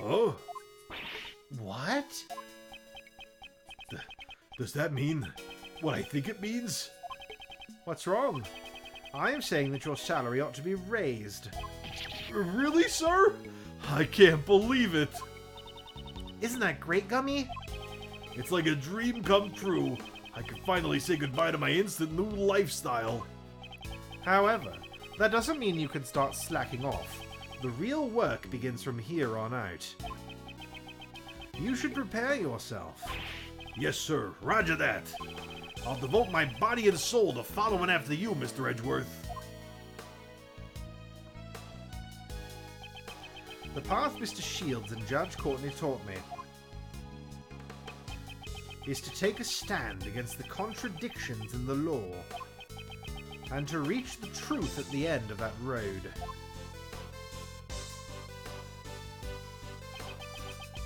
Oh? What? Does that mean what I think it means? What's wrong? I am saying that your salary ought to be raised. Really, sir? I can't believe it. Isn't that great, Gummy? It's like a dream come true. I can finally say goodbye to my instant new lifestyle. However, that doesn't mean you can start slacking off. The real work begins from here on out. You should prepare yourself. Yes, sir. Roger that. I'll devote my body and soul to following after you, Mr. Edgeworth. The path Mr. Shields and Judge Courtney taught me is to take a stand against the contradictions in the law and to reach the truth at the end of that road.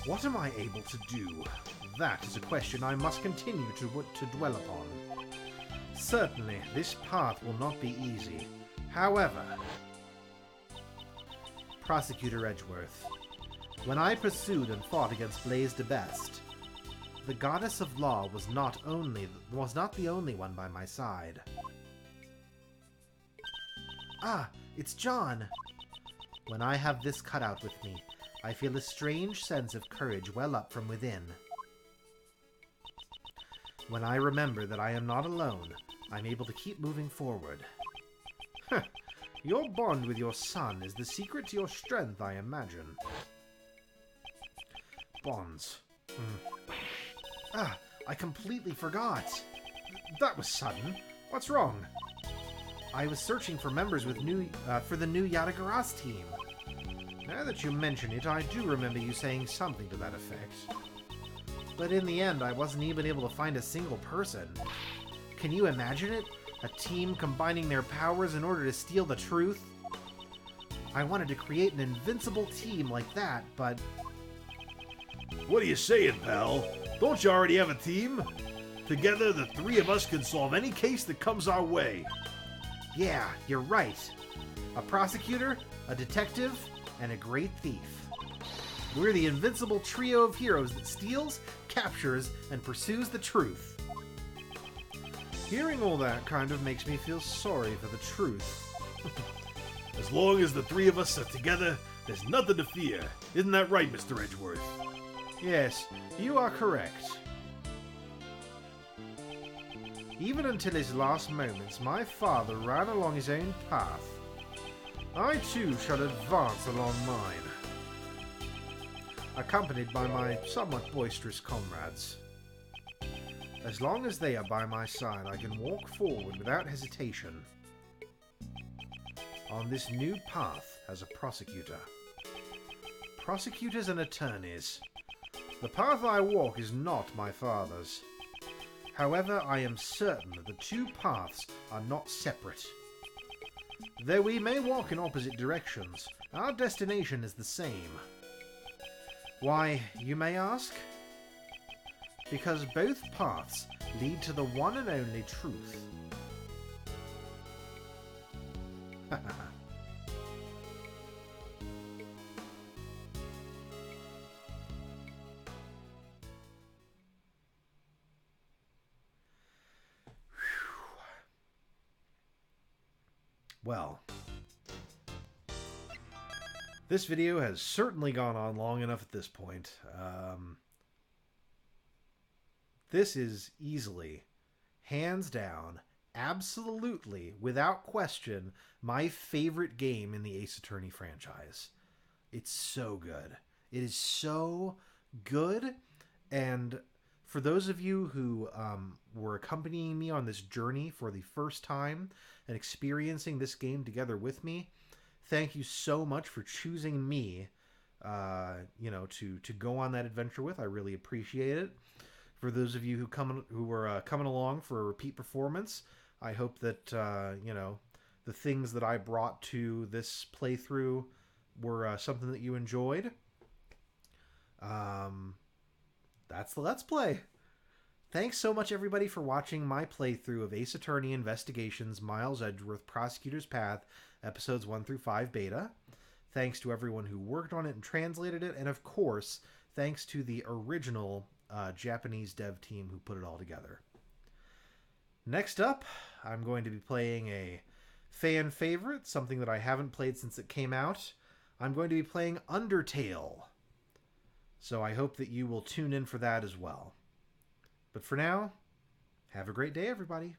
What am I able to do? That is a question I must continue to dwell upon. Certainly, this path will not be easy. However, Prosecutor Edgeworth, when I pursued and fought against Blaze de Best, the goddess of law was not the only one by my side. Ah, it's John. When I have this cut out with me, I feel a strange sense of courage well up from within. When I remember that I am not alone, I'm able to keep moving forward. Your bond with your son is the secret to your strength, I imagine. Bonds. Ah, I completely forgot. That was sudden. What's wrong? I was searching for members with for the new Yadagaras team. Now that you mention it, I do remember you saying something to that effect. But in the end, I wasn't even able to find a single person. Can you imagine it? A team combining their powers in order to steal the truth? I wanted to create an invincible team like that, but... What are you saying, pal? Don't you already have a team? Together, the three of us can solve any case that comes our way. Yeah, you're right. A prosecutor, a detective, and a great thief. We're the invincible trio of heroes that steals, captures, and pursues the truth. Hearing all that kind of makes me feel sorry for the truth. As long as the three of us are together, there's nothing to fear. Isn't that right, Mr. Edgeworth? Yes, you are correct. Even until his last moments, my father ran along his own path. I too shall advance along mine, accompanied by my somewhat boisterous comrades. As long as they are by my side, I can walk forward without hesitation on this new path as a prosecutor. Prosecutors and attorneys. The path I walk is not my father's. However, I am certain that the two paths are not separate. Though we may walk in opposite directions, our destination is the same. Why, you may ask? Because both paths lead to the one and only truth. Well, this video has certainly gone on long enough at this point. This is easily, hands down, absolutely, without question, my favorite game in the Ace Attorney franchise. It's so good. It is so good. And for those of you who were accompanying me on this journey for the first time and experiencing this game together with me, thank you so much for choosing me, to go on that adventure with. I really appreciate it. For those of you who were coming along for a repeat performance, I hope that the things that I brought to this playthrough were something that you enjoyed. That's the Let's Play. Thanks so much, everybody, for watching my playthrough of Ace Attorney Investigations Miles Edgeworth Prosecutor's Path, episodes 1 through 5 beta. Thanks to everyone who worked on it and translated it, and of course, thanks to the original Japanese dev team who put it all together. Next up, I'm going to be playing a fan favorite, something that I haven't played since it came out. I'm going to be playing Undertale. So I hope that you will tune in for that as well. But for now, have a great day, everybody.